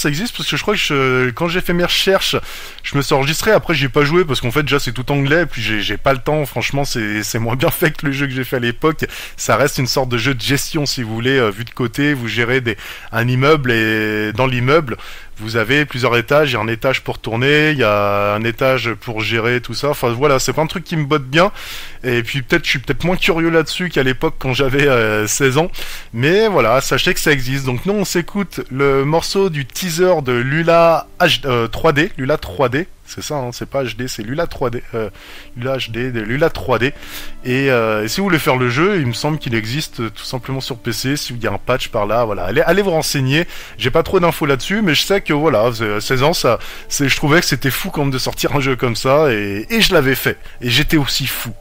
existe, parce que je crois que quand j'ai fait mes recherches, je me suis enregistré. Après j'ai pas joué parce qu'en fait déjà c'est tout anglais, et puis j'ai pas le temps. Franchement c'est moins bien fait que le jeu que j'ai fait à l'époque. Ça reste une sorte de jeu de gestion si vous voulez, vu de côté. Vous gérez un immeuble, et dans l'immeuble vous avez plusieurs étages. Il y a un étage pour tourner, il y a un étage pour gérer tout ça. Enfin voilà, c'est pas un truc qui me botte bien. Et puis je suis peut-être moins curieux là-dessus qu'à l'époque quand j'avais 16 ans. Mais voilà, sachez que ça existe. Donc nous on s'écoute le morceau du teaser de Lula 3D. Lula 3D. C'est ça, hein, c'est pas HD, c'est Lula 3D. Lula HD, Lula 3D. Et si vous voulez faire le jeu, il me semble qu'il existe tout simplement sur PC. Si vous y a un patch par là, voilà, allez vous renseigner. J'ai pas trop d'infos là-dessus, mais je sais que voilà, 16 ans, je trouvais que c'était fou quand même de sortir un jeu comme ça, et je l'avais fait. Et j'étais aussi fou.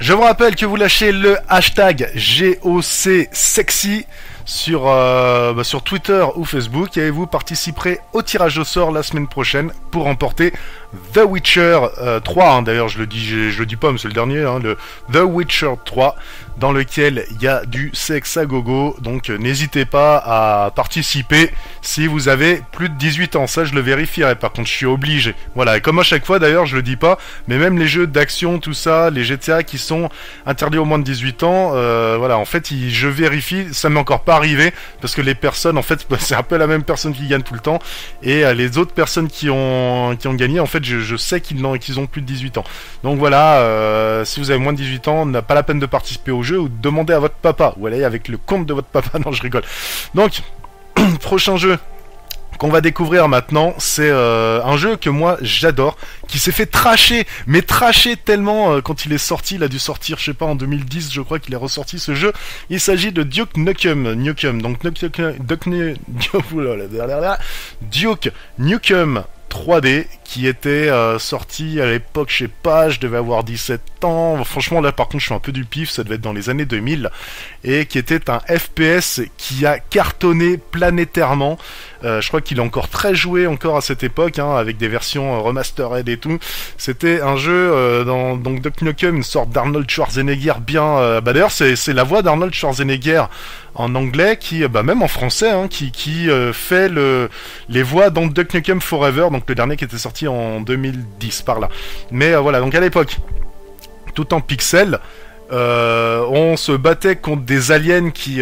Je vous rappelle que vous lâchez le hashtag GOCSexy sur Twitter ou Facebook et vous participerez au tirage au sort la semaine prochaine pour remporter The Witcher 3, hein, d'ailleurs je le dis pas mais c'est le dernier, hein, le The Witcher 3 dans lequel il y a du sexe à gogo, donc n'hésitez pas à participer si vous avez plus de 18 ans, ça je le vérifierai, par contre je suis obligé, voilà, et comme à chaque fois d'ailleurs je le dis pas, mais même les jeux d'action, tout ça, les GTA qui sont interdits aux moins de 18 ans, voilà, en fait je vérifie, ça m'est encore pas arrivé, parce que les personnes, en fait, c'est un peu la même personne qui gagne tout le temps, et les autres personnes qui ont gagné, en fait, je sais qu'ils ont plus de 18 ans. Donc voilà, si vous avez moins de 18 ans, n'a pas la peine de participer au jeu, ou de demander à votre papa, ou allez avec le compte de votre papa, non, je rigole. Donc, prochain jeu qu'on va découvrir maintenant, c'est un jeu que moi j'adore, qui s'est fait trasher, mais trasher tellement quand il est sorti, il a dû sortir, je sais pas, en 2010, je crois qu'il est ressorti ce jeu. Il s'agit de Duke Nukem, donc Duke Nukem 3D qui était sorti à l'époque, je sais pas, je devais avoir 17 ans, franchement là par contre je suis un peu du pif, ça devait être dans les années 2000, et qui était un FPS qui a cartonné planétairement. Je crois qu'il est encore très joué encore à cette époque, hein, avec des versions remastered et tout. C'était un jeu dans donc Duke Nukem, une sorte d'Arnold Schwarzenegger bien... d'ailleurs c'est la voix d'Arnold Schwarzenegger en anglais qui, même en français, hein, qui fait les voix dans Duke Nukem Forever, donc le dernier qui était sorti en 2010 par là. Mais voilà, donc à l'époque, tout en pixels, on se battait contre des aliens qui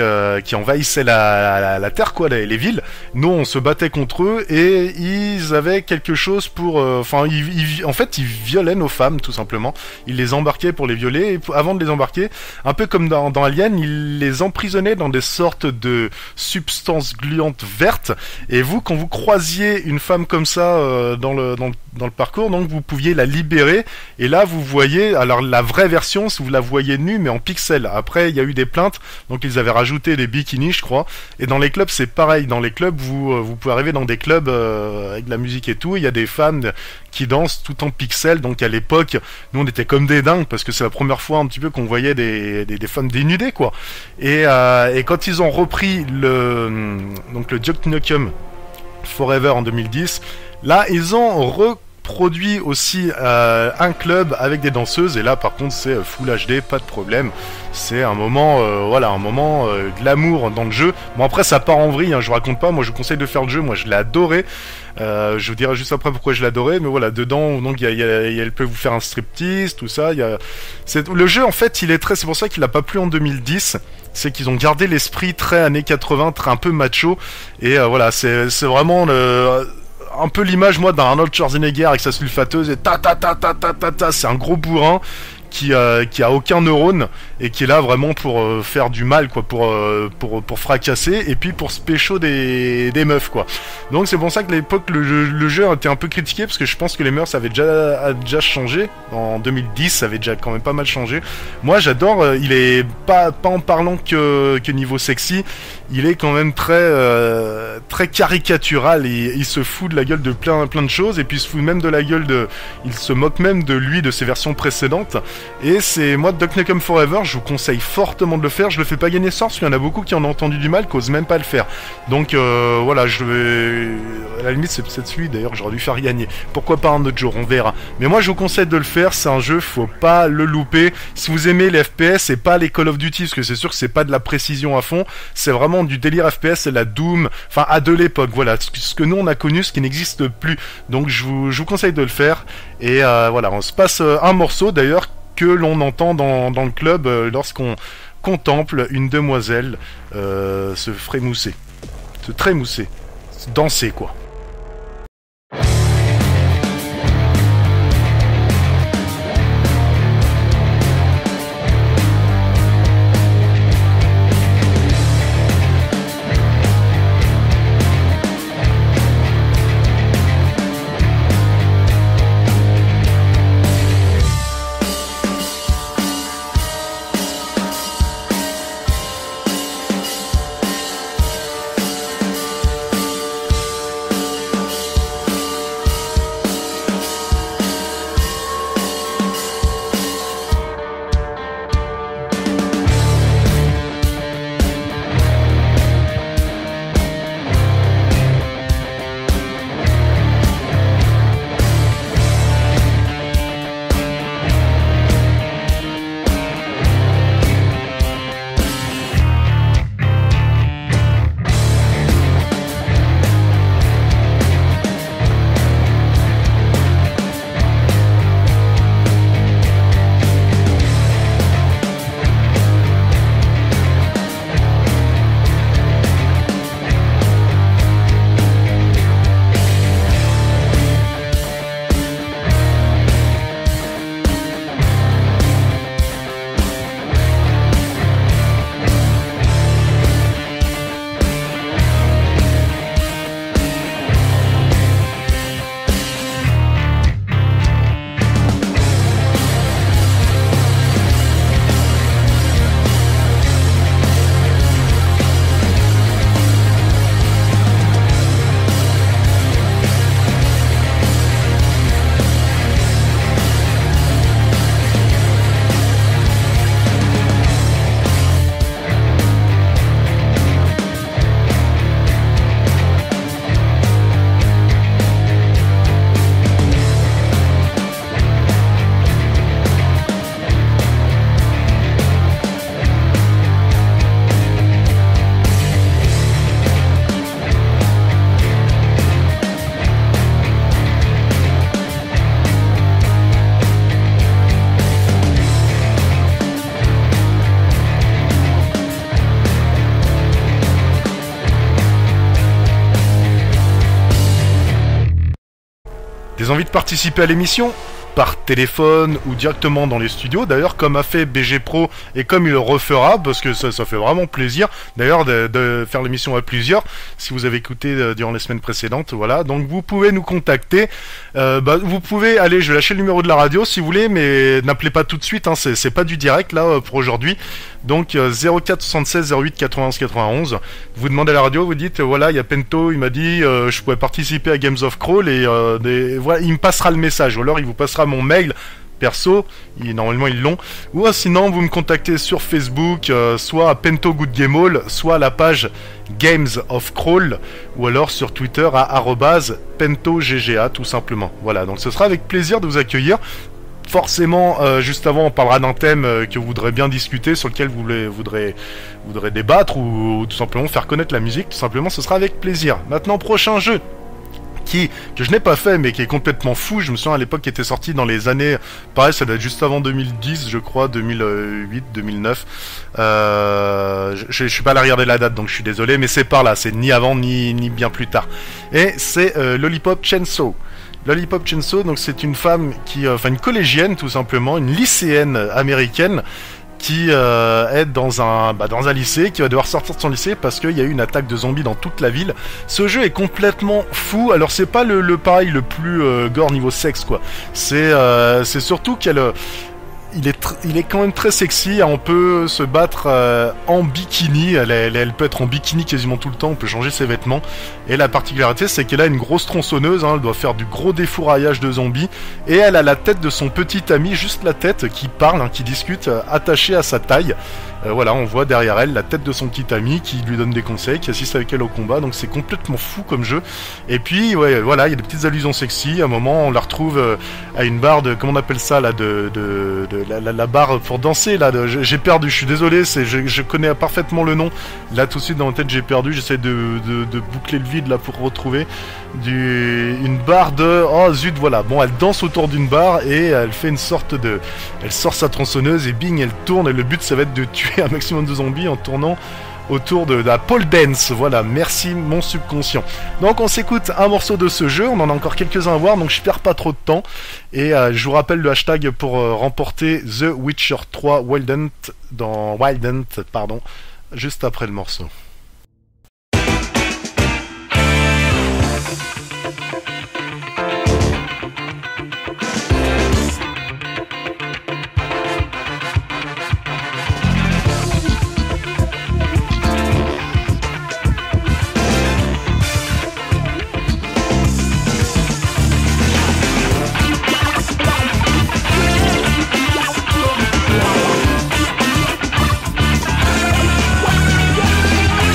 envahissaient la Terre, quoi, les villes. Nous, on se battait contre eux et ils avaient quelque chose pour... en fait, ils violaient nos femmes, tout simplement. Ils les embarquaient pour les violer et avant de les embarquer, un peu comme dans Alien, ils les emprisonnaient dans des sortes de substances gluantes vertes. Et vous, quand vous croisiez une femme comme ça dans le parcours, donc vous pouviez la libérer. Et là, vous voyez... Alors, la vraie version, si vous la voyez nue, mais en pixels. Après, il y a eu des plaintes, donc ils avaient rajouté des bikinis, je crois. Et dans les clubs, c'est pareil. Dans les clubs, vous pouvez arriver dans des clubs avec de la musique et tout. Il y a des femmes qui dansent tout en pixels. Donc à l'époque, nous on était comme des dingues parce que c'est la première fois un petit peu qu'on voyait des femmes dénudées, quoi. Et quand ils ont repris le Duke Nukem Forever en 2010, là ils ont reproduit aussi un club avec des danseuses, et là par contre c'est Full HD, pas de problème, c'est un moment glamour dans le jeu. Bon après ça part en vrille, hein, je vous raconte pas, moi je vous conseille de faire le jeu, moi je l'ai adoré. Je vous dirai juste après pourquoi je l'adorais, mais voilà, dedans donc elle peut vous faire un striptease, tout ça. Le jeu en fait il est très, c'est pour ça qu'il a pas plu en 2010, c'est qu'ils ont gardé l'esprit très années 80, très un peu macho, et voilà, c'est vraiment un peu l'image, moi, d'un Arnold Schwarzenegger avec sa sulfateuse et c'est un gros bourrin qui a aucun neurone et qui est là vraiment pour faire du mal, quoi, pour fracasser et puis pour se pécho des meufs, quoi. Donc c'est pour ça que à l'époque le jeu a été un peu critiqué, parce que je pense que les mœurs avaient déjà changé en 2010, ça avait déjà quand même pas mal changé. Moi j'adore, il est pas en parlant que niveau sexy, il est quand même très caricatural, il se fout de la gueule de plein de choses, et puis il se fout même de la gueule il se moque même de lui, de ses versions précédentes. Et c'est, moi, Duke Nukem Forever, je vous conseille fortement de le faire. Je le fais pas gagner ce soir, parce qu'il y en a beaucoup qui en ont entendu du mal, qui osent même pas le faire. Donc voilà, je vais... À la limite, c'est peut-être celui d'ailleurs que j'aurais dû faire gagner. Pourquoi pas un autre jour, on verra. Mais moi, je vous conseille de le faire, c'est un jeu, faut pas le louper. Si vous aimez les FPS, et pas les Call of Duty, parce que c'est sûr que c'est pas de la précision à fond, c'est vraiment du délire FPS, c'est la Doom, enfin à de l'époque, voilà, ce que nous on a connu, ce qui n'existe plus. Donc je vous conseille de le faire. Et voilà, on se passe un morceau d'ailleurs que l'on entend dans le club lorsqu'on contemple une demoiselle se frémousser, se trémousser, se danser, quoi. avez envie de participer à l'émission par téléphone ou directement dans les studios, d'ailleurs comme a fait BG Pro et comme il le refera, parce que ça fait vraiment plaisir d'ailleurs de faire l'émission à plusieurs, si vous avez écouté durant les semaines précédentes, voilà, donc vous pouvez nous contacter, vous pouvez aller, je vais lâcher le numéro de la radio si vous voulez, mais n'appelez pas tout de suite, hein, c'est pas du direct là pour aujourd'hui, donc 04 76 08 91 91, vous demandez à la radio, vous dites voilà, il y a Pento, il m'a dit je pouvais participer à Games of Crawl et voilà, il me passera le message, ou alors il vous passera mon mail perso, normalement ils l'ont, ou sinon vous me contactez sur Facebook, soit à Pento Good Game All, soit à la page Games of Crawl, ou alors sur Twitter à @PentoGGA tout simplement. Voilà, donc ce sera avec plaisir de vous accueillir. Forcément, juste avant, on parlera d'un thème que vous voudrez bien discuter, sur lequel vous voudrez débattre, ou tout simplement faire connaître la musique, tout simplement, ce sera avec plaisir. Maintenant, prochain jeu que je n'ai pas fait mais qui est complètement fou, je me souviens à l'époque qui était sorti dans les années, pareil ça doit être juste avant 2010 je crois, 2008, 2009, je suis pas allé regarder la date donc je suis désolé, mais c'est par là, c'est ni avant ni bien plus tard, et c'est Lollipop Chainsaw. Lollipop Chainsaw, donc c'est une femme qui, une collégienne tout simplement, une lycéenne américaine qui est dans un lycée, qui va devoir sortir de son lycée parce qu'il y a eu une attaque de zombies dans toute la ville. Ce jeu est complètement fou. Alors c'est pas le pareil le plus gore niveau sexe quoi. C'est surtout il est quand même très sexy, on peut se battre en bikini, elle peut être en bikini quasiment tout le temps, on peut changer ses vêtements, et la particularité c'est qu'elle a une grosse tronçonneuse, elle doit faire du gros défouraillage de zombies, et elle a la tête de son petit ami, juste la tête, qui parle, qui discute, attachée à sa taille. Voilà, on voit derrière elle la tête de son petit ami qui lui donne des conseils, qui assiste avec elle au combat, donc c'est complètement fou comme jeu. Et puis, ouais, voilà, il y a des petites allusions sexy, à un moment on la retrouve à une barre de, comment on appelle ça, là, la barre pour danser, là, j'ai perdu, je suis désolé, je connais parfaitement le nom, là tout de suite dans ma tête j'ai perdu, j'essaie de boucler le vide là pour retrouver une barre de, oh zut, voilà, bon, elle danse autour d'une barre et elle fait une sorte de, elle sort sa tronçonneuse et bing, elle tourne, et le but ça va être de tuer un maximum de zombies en tournant autour de la pole dance. Voilà, merci mon subconscient. Donc on s'écoute un morceau de ce jeu, on en a encore quelques-uns à voir, donc je perds pas trop de temps, et je vous rappelle le hashtag pour remporter The Witcher 3 Wild Hunt, juste après le morceau. Wow.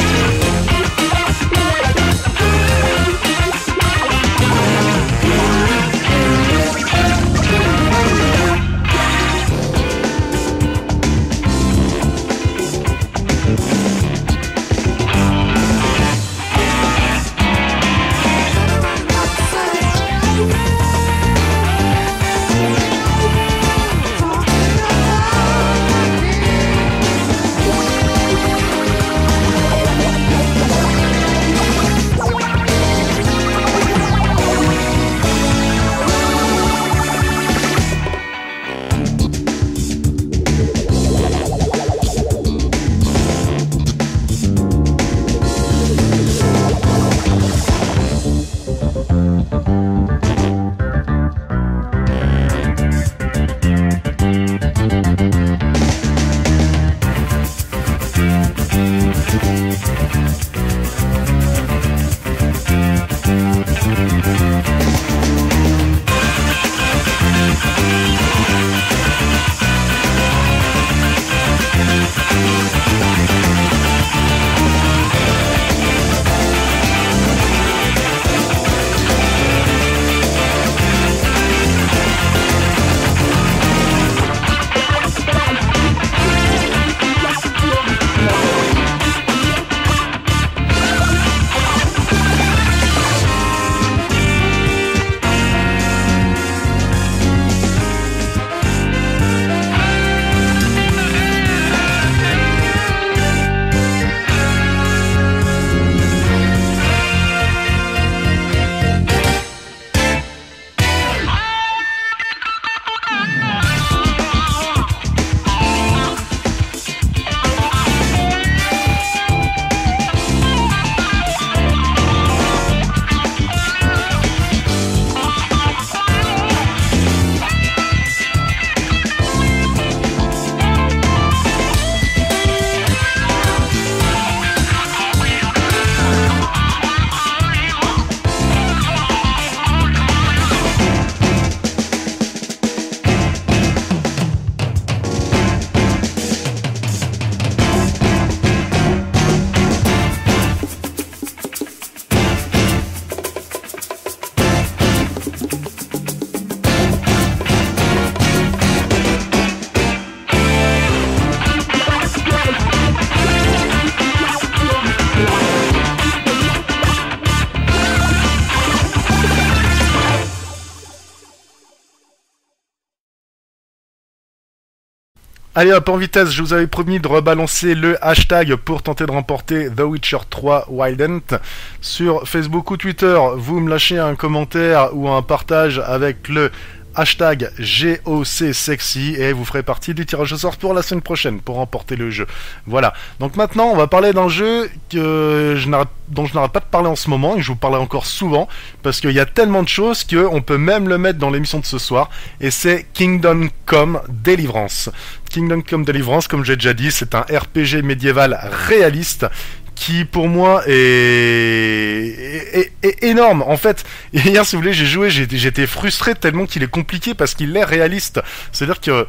Allez hop, en vitesse, je vous avais promis de rebalancer le hashtag pour tenter de remporter The Witcher 3 Wild Hunt. Sur Facebook ou Twitter, vous me lâchez un commentaire ou un partage avec le hashtag GOCSexy et vous ferez partie du tirage au sort pour la semaine prochaine pour remporter le jeu. Voilà. Donc maintenant, on va parler d'un jeu dont je n'arrête pas de parler en ce moment et je vous parlerai encore souvent parce qu'il y a tellement de choses qu'on peut même le mettre dans l'émission de ce soir et c'est Kingdom Come Deliverance. Kingdom Come Deliverance, comme j'ai déjà dit, c'est un RPG médiéval réaliste qui pour moi est énorme. En fait, hier si vous voulez j'ai joué, j'étais frustré tellement qu'il est compliqué parce qu'il est réaliste. C'est-à-dire que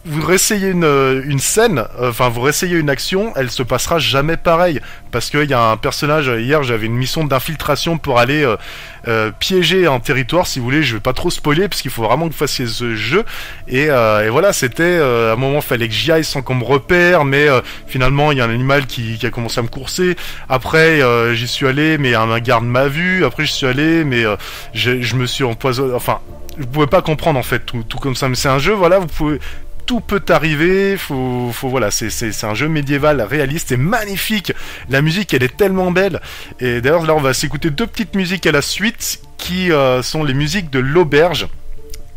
vous réessayez une scène, enfin vous réessayez une action, elle se passera jamais pareil. Parce qu'il y a un personnage, hier j'avais une mission d'infiltration pour aller piéger un territoire, si vous voulez, je vais pas trop spoiler parce qu'il faut vraiment que vous fassiez ce jeu. Et voilà, c'était, à un moment il fallait que j'y aille sans qu'on me repère, mais finalement il y a un animal qui a commencé à me courser. Après j'y suis allé, mais un garde m'a vu, après j'y suis allé, mais je me suis empoisonné, enfin, vous pouvez pas comprendre en fait, tout comme ça, mais c'est un jeu, voilà, vous pouvez... Tout peut arriver, voilà, c'est un jeu médiéval réaliste et magnifique. La musique, elle est tellement belle. Et d'ailleurs, là, on va s'écouter deux petites musiques à la suite qui sont les musiques de l'auberge.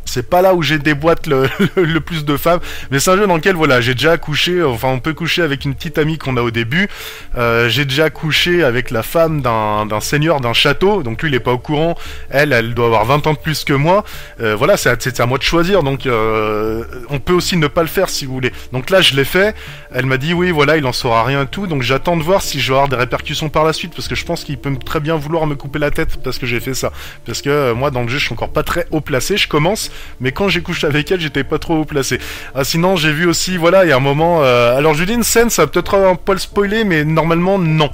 C'est pas là où j'ai déboîte le plus de femmes, mais c'est un jeu dans lequel voilà, j'ai déjà couché, enfin on peut coucher avec une petite amie qu'on a au début, j'ai déjà couché avec la femme d'un seigneur d'un château, donc lui il est pas au courant, elle doit avoir 20 ans de plus que moi, voilà, c'est à moi de choisir, donc on peut aussi ne pas le faire si vous voulez. Donc là je l'ai fait, elle m'a dit oui voilà il en saura rien et tout, donc j'attends de voir si je vais avoir des répercussions par la suite, parce que je pense qu'il peut très bien vouloir me couper la tête parce que j'ai fait ça, parce que moi dans le jeu je suis encore pas très haut placé, je commence, mais quand j'ai couché avec elle, j'étais pas trop haut placé. Ah, sinon, j'ai vu aussi, voilà, il y a un moment... alors, je vous dis une scène, ça va peut-être un poil spoiler, mais normalement, non.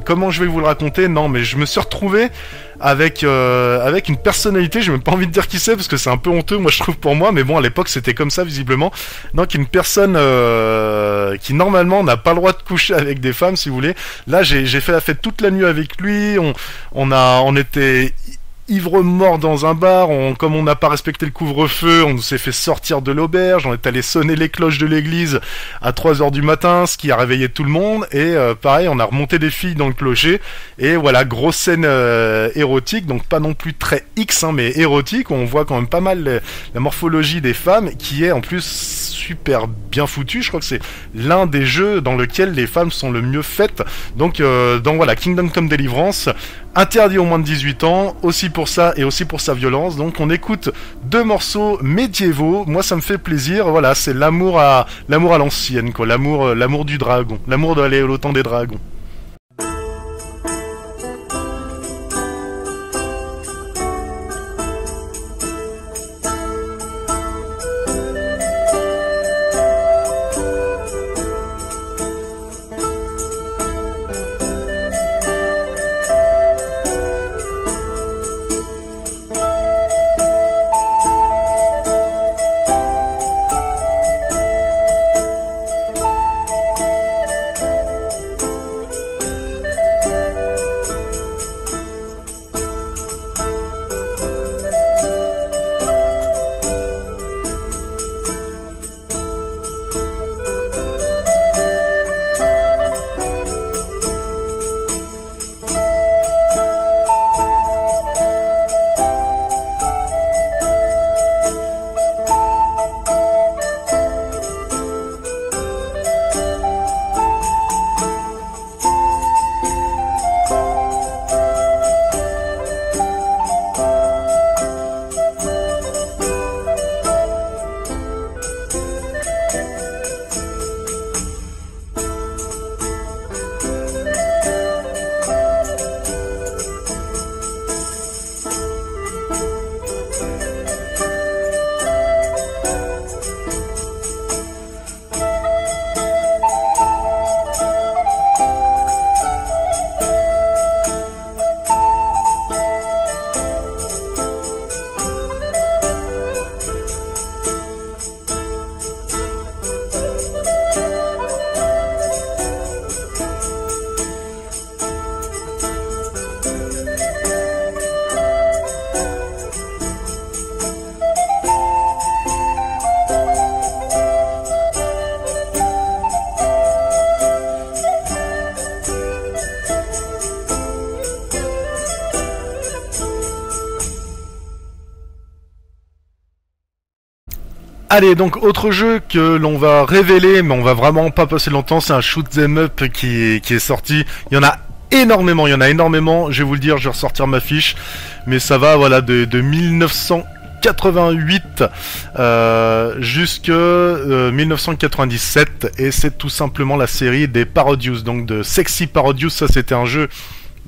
Comment je vais vous le raconter? Non, mais je me suis retrouvé avec une personnalité, j'ai même pas envie de dire qui c'est, parce que c'est un peu honteux, moi, je trouve, pour moi, mais bon, à l'époque, c'était comme ça, visiblement. Donc, une personne qui, normalement, n'a pas le droit de coucher avec des femmes, si vous voulez. Là, j'ai fait la fête toute la nuit avec lui, on était... ivre mort dans un bar, comme on n'a pas respecté le couvre-feu, on s'est fait sortir de l'auberge, on est allé sonner les cloches de l'église à 3h du matin, ce qui a réveillé tout le monde, et pareil, on a remonté des filles dans le clocher, et voilà, grosse scène érotique, donc pas non plus très X, hein, mais érotique, où on voit quand même pas mal la morphologie des femmes, qui est en plus super bien foutu, je crois que c'est l'un des jeux dans lequel les femmes sont le mieux faites, donc voilà, Kingdom Come Deliverance, interdit aux moins de 18 ans, aussi pour ça et aussi pour sa violence. Donc on écoute deux morceaux médiévaux. Moi ça me fait plaisir. Voilà, c'est l'amour à l'ancienne, quoi. L'amour du dragon, l'amour d'aller au temps des dragons. Allez, donc autre jeu que l'on va révéler, mais on va vraiment pas passer longtemps, c'est un shoot 'em up qui est sorti. Il y en a énormément, je vais vous le dire, je vais ressortir ma fiche, mais ça va, voilà, de 1988 jusque 1997, et c'est tout simplement la série des Parodius, donc de Sexy Parodius. Ça c'était un jeu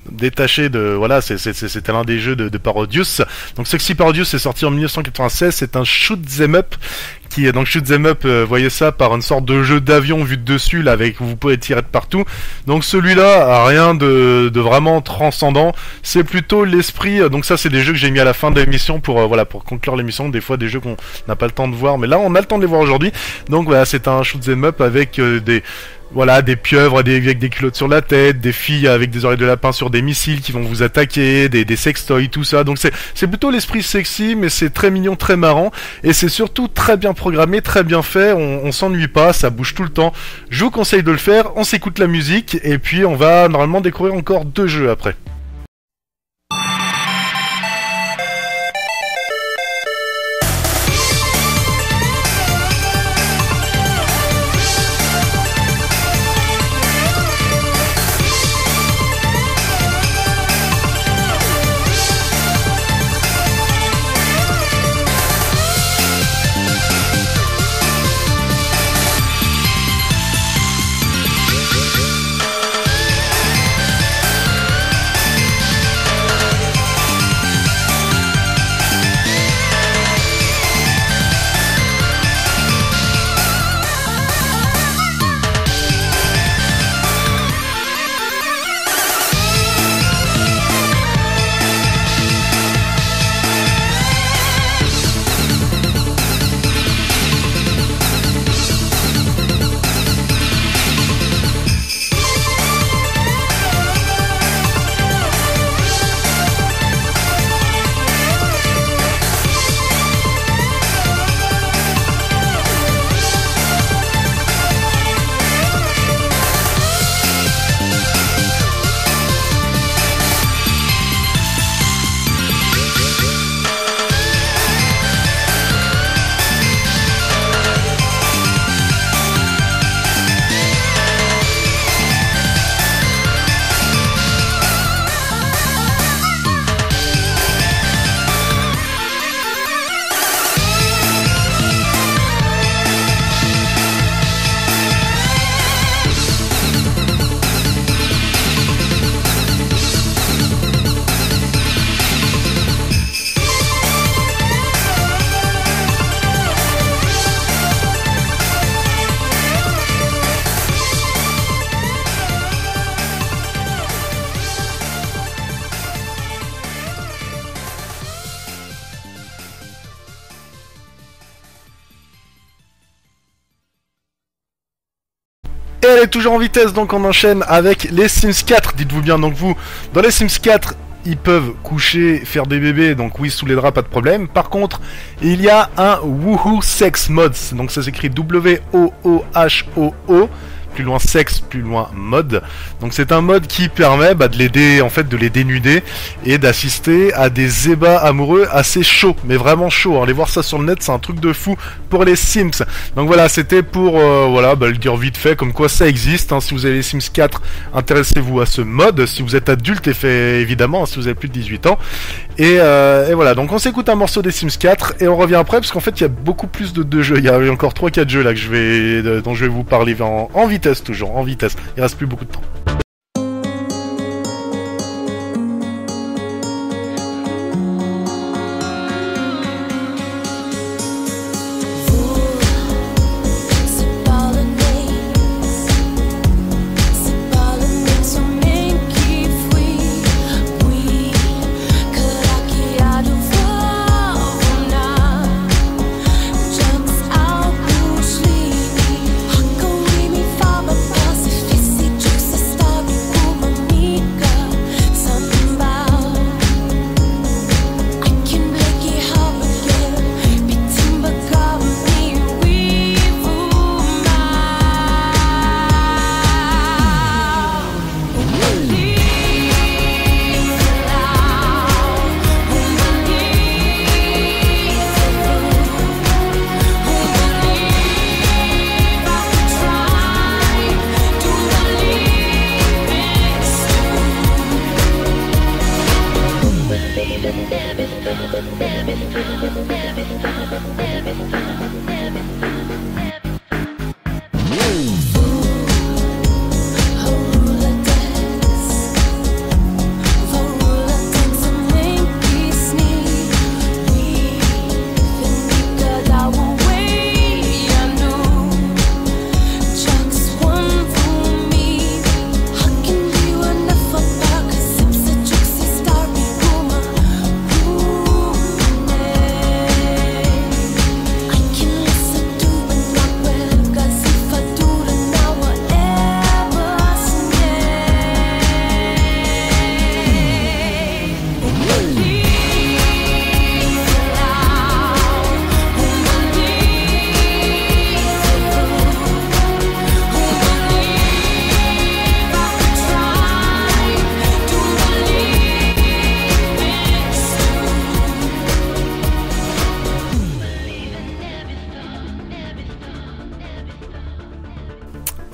détaché de, voilà, c'était l'un des jeux de Parodius. Donc Sexy Parodius est sorti en 1996, c'est un shoot 'em up qui est donc shoot 'em up, voyez ça, par une sorte de jeu d'avion vu de dessus là, avec où vous pouvez tirer de partout. Donc celui-là a rien de vraiment transcendant, c'est plutôt l'esprit, donc ça c'est des jeux que j'ai mis à la fin de l'émission pour voilà, pour conclure l'émission, des fois des jeux qu'on n'a pas le temps de voir, mais là on a le temps de les voir aujourd'hui. Donc voilà, c'est un shoot 'em up avec des pieuvres avec des culottes sur la tête, des filles avec des oreilles de lapin sur des missiles qui vont vous attaquer, des sextoys, tout ça. Donc c'est plutôt l'esprit sexy, mais c'est très mignon, très marrant, et c'est surtout très bien programmé, très bien fait. On s'ennuie pas, ça bouge tout le temps. Je vous conseille de le faire. On s'écoute la musique, et puis on va normalement découvrir encore 2 jeux après. Et elle est toujours en vitesse, donc on enchaîne avec les Sims 4. Dites-vous bien, donc vous, dans les Sims 4, ils peuvent coucher, faire des bébés, donc oui, sous les draps, pas de problème. Par contre, il y a un Woohoo Sex Mods, donc ça s'écrit W-O-O-H-O-O, plus loin sexe, plus loin mode. Donc c'est un mode qui permet de l'aider, en fait, de les dénuder et d'assister à des ébats amoureux assez chauds, mais vraiment chauds. Allez voir ça sur le net, c'est un truc de fou pour les Sims. Donc voilà, c'était pour le dire vite fait, comme quoi ça existe. Hein. Si vous avez les Sims 4, intéressez-vous à ce mode. Si vous êtes adulte, et fait évidemment, si vous avez plus de 18 ans. Et voilà, donc on s'écoute un morceau des Sims 4 et on revient après, parce qu'en fait il y a beaucoup plus de jeux. Il y a encore 3-4 jeux là que dont je vais vous parler en vitesse, toujours en vitesse. Il reste plus beaucoup de temps. Stop.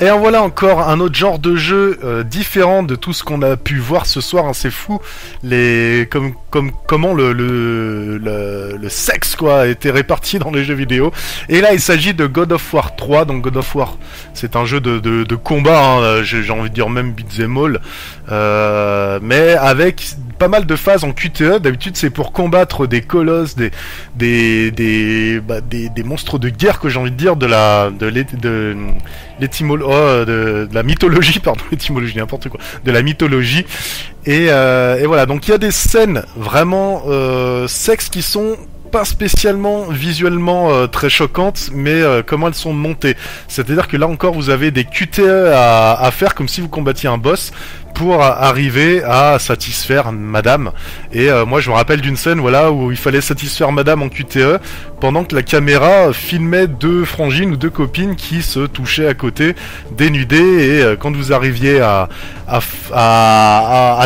Et en voilà encore un autre genre de jeu différent de tout ce qu'on a pu voir ce soir, hein, c'est fou comment le sexe quoi a été réparti dans les jeux vidéo. Et là il s'agit de God of War 3, donc God of War c'est un jeu de combat, hein, j'ai envie de dire même beat'em all, mais avec pas mal de phases en QTE. D'habitude c'est pour combattre des colosses, des monstres de guerre que j'ai envie de dire de la mythologie, pardon, l'étymologie, n'importe quoi, de la mythologie. Et voilà, donc il y a des scènes vraiment sexes qui sont pas spécialement visuellement très choquantes, mais comment elles sont montées. C'est-à-dire que là encore, vous avez des QTE à faire comme si vous combattiez un boss pour arriver à satisfaire madame. Et moi je me rappelle d'une scène voilà où il fallait satisfaire madame en QTE pendant que la caméra filmait deux frangines ou deux copines qui se touchaient à côté, dénudées, et quand vous arriviez à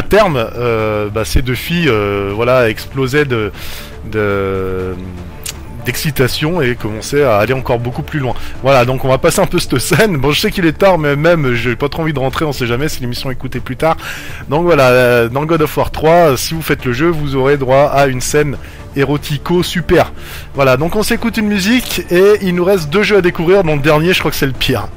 terme, ces deux filles voilà explosaient d'excitation et commençait à aller encore beaucoup plus loin. Voilà, donc on va passer un peu cette scène. Bon, je sais qu'il est tard, mais même j'ai pas trop envie de rentrer, on sait jamais si l'émission est écoutée plus tard. Donc voilà, dans God of War 3, si vous faites le jeu, vous aurez droit à une scène érotico super. Voilà, donc on s'écoute une musique et il nous reste 2 jeux à découvrir, dont le dernier, je crois que c'est le pire.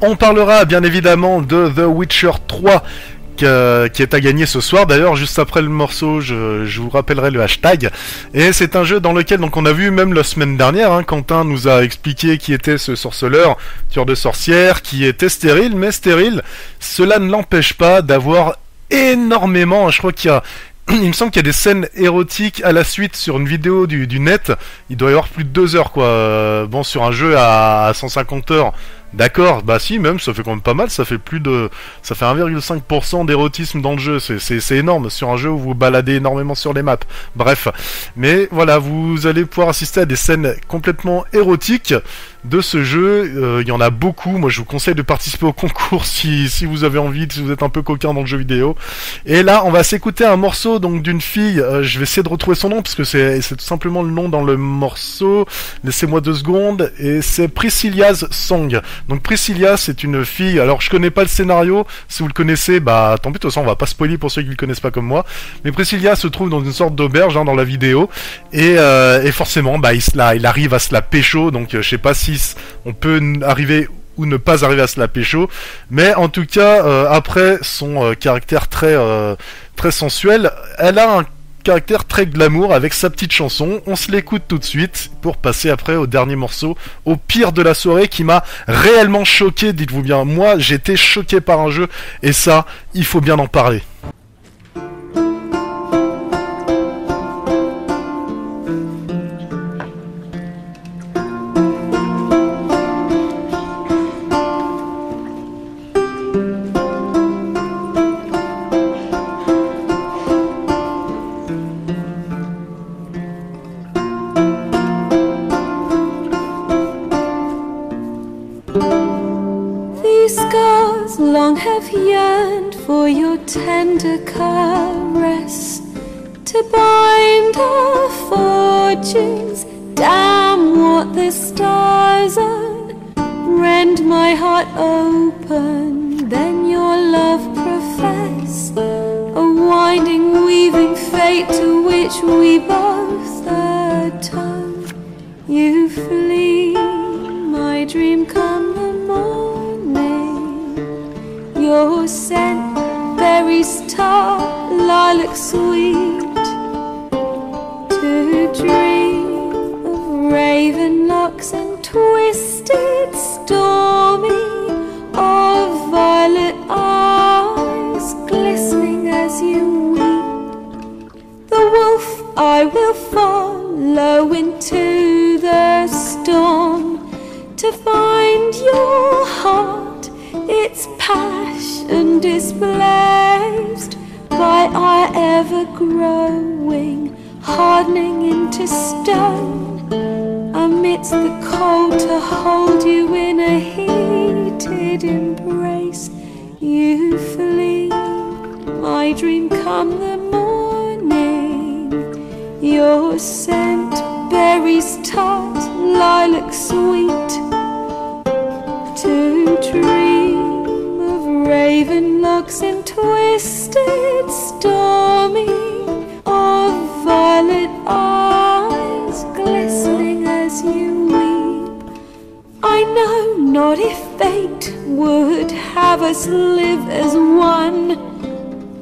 On parlera bien évidemment de The Witcher 3 qui est à gagner ce soir. D'ailleurs, juste après le morceau, je vous rappellerai le hashtag. Et c'est un jeu dans lequel, donc, on a vu même la semaine dernière, hein, Quentin nous a expliqué qui était ce sorceleur, tueur de sorcières, qui était stérile, mais stérile, cela ne l'empêche pas d'avoir énormément, je crois qu'il y a, il me semble qu'il y a des scènes érotiques à la suite sur une vidéo du net. Il doit y avoir plus de 2 heures, quoi. Bon, sur un jeu à 150 heures, d'accord, bah si, même, ça fait quand même pas mal. Ça fait 1,5% d'érotisme dans le jeu. C'est énorme sur un jeu où vous baladez énormément sur les maps. Bref. Mais voilà, vous allez pouvoir assister à des scènes complètement érotiques de ce jeu. Il y en a beaucoup. Moi, je vous conseille de participer au concours si vous avez envie, si vous êtes un peu coquin dans le jeu vidéo. Et là, on va s'écouter un morceau donc d'une fille. Je vais essayer de retrouver son nom parce que c'est tout simplement le nom dans le morceau. Laissez-moi 2 secondes. Et c'est Priscilla's Song. Donc Priscilla, c'est une fille. Alors, je connais pas le scénario. Si vous le connaissez, bah tant pis. De toute façon, on va pas spoiler pour ceux qui le connaissent pas comme moi. Mais Priscilla se trouve dans une sorte d'auberge, hein, dans la vidéo. Et forcément, bah il arrive à se la pécho. Donc, je sais pas si on peut arriver ou ne pas arriver à se la pécho, mais en tout cas, après son caractère très sensuel, elle a un caractère très glamour avec sa petite chanson. On se l'écoute tout de suite pour passer après au dernier morceau, au pire de la soirée, qui m'a réellement choqué, dites-vous bien. Moi, j'étais choqué par un jeu, et ça, il faut bien en parler. Tender caress to bind our fortunes. Damn what the stars are. Rend my heart open, then your love profess. A winding, weaving fate to which we both atone. You flee, my dream come the morning. Your scent, berries tart, lilac sweet. To dream of raven locks and twisted, stormy, of violet eyes glistening as you weep. The wolf I will follow into the storm to find your heart, its passion displaced by our ever-growing, hardening into stone. Amidst the cold to hold you in a heated embrace. You flee, my dream come the morning. Your scent, berries tart, lilac sweet. To dream of raven locks and twisted, stormy, of violet eyes glistening as you weep. I know not if fate would have us live as one,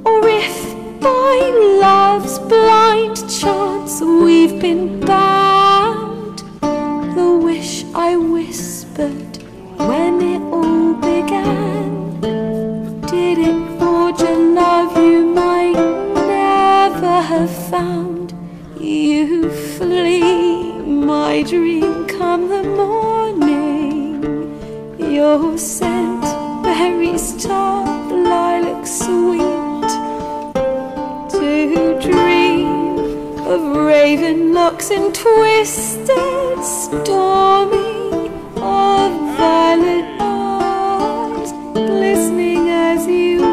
or if by love's blind chance we've been bound. The wish I whispered when it all began, did it forge a love you might never have found? You flee, my dream come the morning. Your scent, berries tart, lilac sweet. To dream of raven locks and twisted, stormy, of violet eyes glistening as you weep.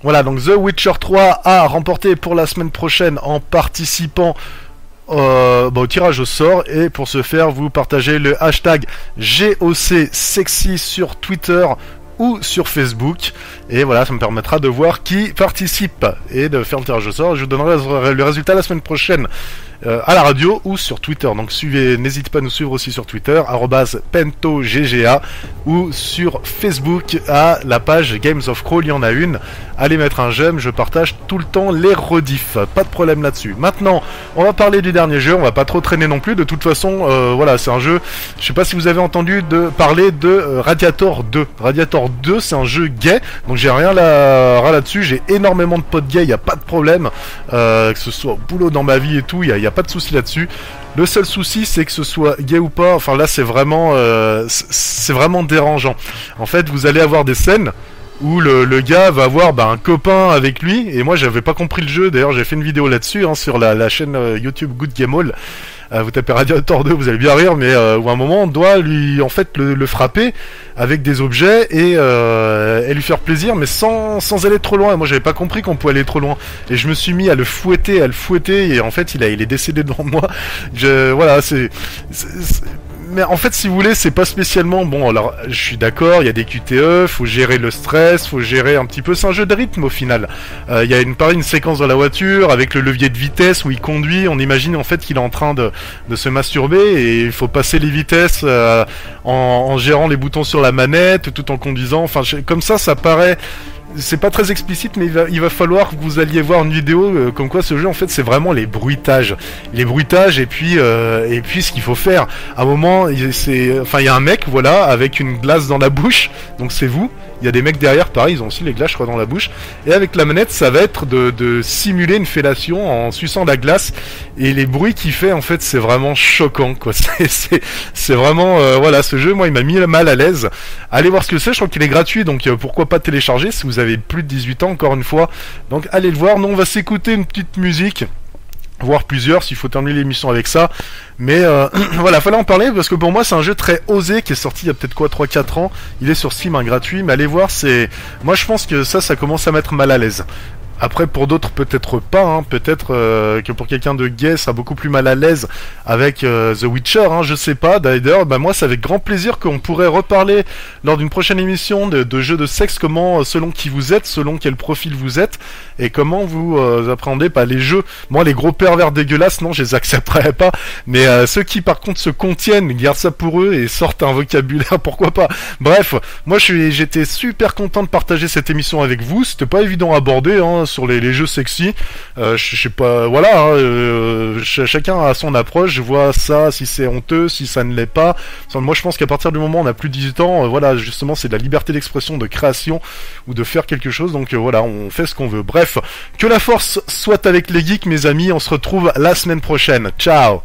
Voilà, donc The Witcher 3 a remporté pour la semaine prochaine en participant au tirage au sort. Et pour ce faire, vous partagez le hashtag GOCSexy sur Twitter ou sur Facebook. Et voilà, ça me permettra de voir qui participe et de faire le tirage au sort. Je vous donnerai le résultat la semaine prochaine à la radio ou sur Twitter. Donc n'hésitez pas à nous suivre aussi sur Twitter, @pentogga, ou sur Facebook à la page Games of Crawl, il y en a une. Allez mettre un j'aime, je partage tout le temps les rediffs, pas de problème là-dessus. Maintenant, on va parler du dernier jeu, on va pas trop traîner non plus, de toute façon, voilà, c'est un jeu, je sais pas si vous avez entendu parler de Radiator 2. Radiator 2, c'est un jeu gay, donc j'ai rien là-dessus, j'ai énormément de potes gays, il n'y a pas de problème, que ce soit au boulot, dans ma vie et tout, il n'y a pas de souci là-dessus. Le seul souci, c'est que ce soit gay ou pas, enfin là c'est vraiment dérangeant. En fait, vous allez avoir des scènes où le gars va avoir un copain avec lui, et moi j'avais pas compris le jeu, d'ailleurs j'ai fait une vidéo là-dessus sur la chaîne YouTube Good Game All. Vous tapez Radiator 2, vous allez bien rire, mais où à un moment on doit lui en fait le frapper avec des objets et lui faire plaisir, mais sans aller trop loin. Et moi j'avais pas compris qu'on pouvait aller trop loin, et je me suis mis à le fouetter, et en fait il est décédé devant moi. Voilà, mais en fait, si vous voulez, c'est pas spécialement bon. Alors, je suis d'accord, il y a des QTE, faut gérer le stress, faut gérer un petit peu. C'est un jeu de rythme au final. Il y a une séquence dans la voiture avec le levier de vitesse où il conduit. On imagine en fait qu'il est en train de se masturber, et il faut passer les vitesses en gérant les boutons sur la manette tout en conduisant. Enfin, comme ça paraît. C'est pas très explicite, mais il va falloir que vous alliez voir une vidéo comme quoi ce jeu en fait c'est vraiment les bruitages et puis ce qu'il faut faire. À un moment, il y a un mec voilà avec une glace dans la bouche, donc c'est vous. Il y a des mecs derrière, pareil, ils ont aussi les glaces, je crois, dans la bouche. Et avec la manette, ça va être de simuler une fellation en suçant la glace. Et les bruits qu'il fait, en fait, c'est vraiment choquant, quoi. C'est vraiment, voilà, ce jeu, moi, il m'a mis mal à l'aise. Allez voir ce que c'est, je crois qu'il est gratuit, donc pourquoi pas télécharger si vous avez plus de 18 ans, encore une fois. Donc, allez le voir. Nous, on va s'écouter une petite musique. Voire plusieurs, s'il faut terminer l'émission avec ça. Mais voilà, fallait en parler parce que pour moi c'est un jeu très osé qui est sorti il y a peut-être 3-4 ans. Il est sur Steam, gratuit, mais allez voir, moi je pense que ça commence à mettre mal à l'aise. Après, pour d'autres, peut-être pas, peut-être que pour quelqu'un de gay, ça sera beaucoup plus mal à l'aise avec The Witcher, je sais pas. D'ailleurs, moi, c'est avec grand plaisir qu'on pourrait reparler lors d'une prochaine émission de jeux de sexe, comment, selon qui vous êtes, selon quel profil vous êtes, et comment vous appréhendez les jeux. Moi, les gros pervers dégueulasses, non, je les accepterais pas, mais ceux qui, par contre, se contiennent, gardent ça pour eux et sortent un vocabulaire, pourquoi pas. Bref, moi, j'étais super content de partager cette émission avec vous. C'était pas évident à aborder, sur les jeux sexy, je sais pas, voilà, chacun a son approche. Je vois ça, si c'est honteux, si ça ne l'est pas. Moi je pense qu'à partir du moment où on a plus de 18 ans, voilà, justement c'est de la liberté d'expression, de création ou de faire quelque chose, donc voilà, on fait ce qu'on veut. Bref, que la force soit avec les geeks, mes amis, on se retrouve la semaine prochaine. Ciao.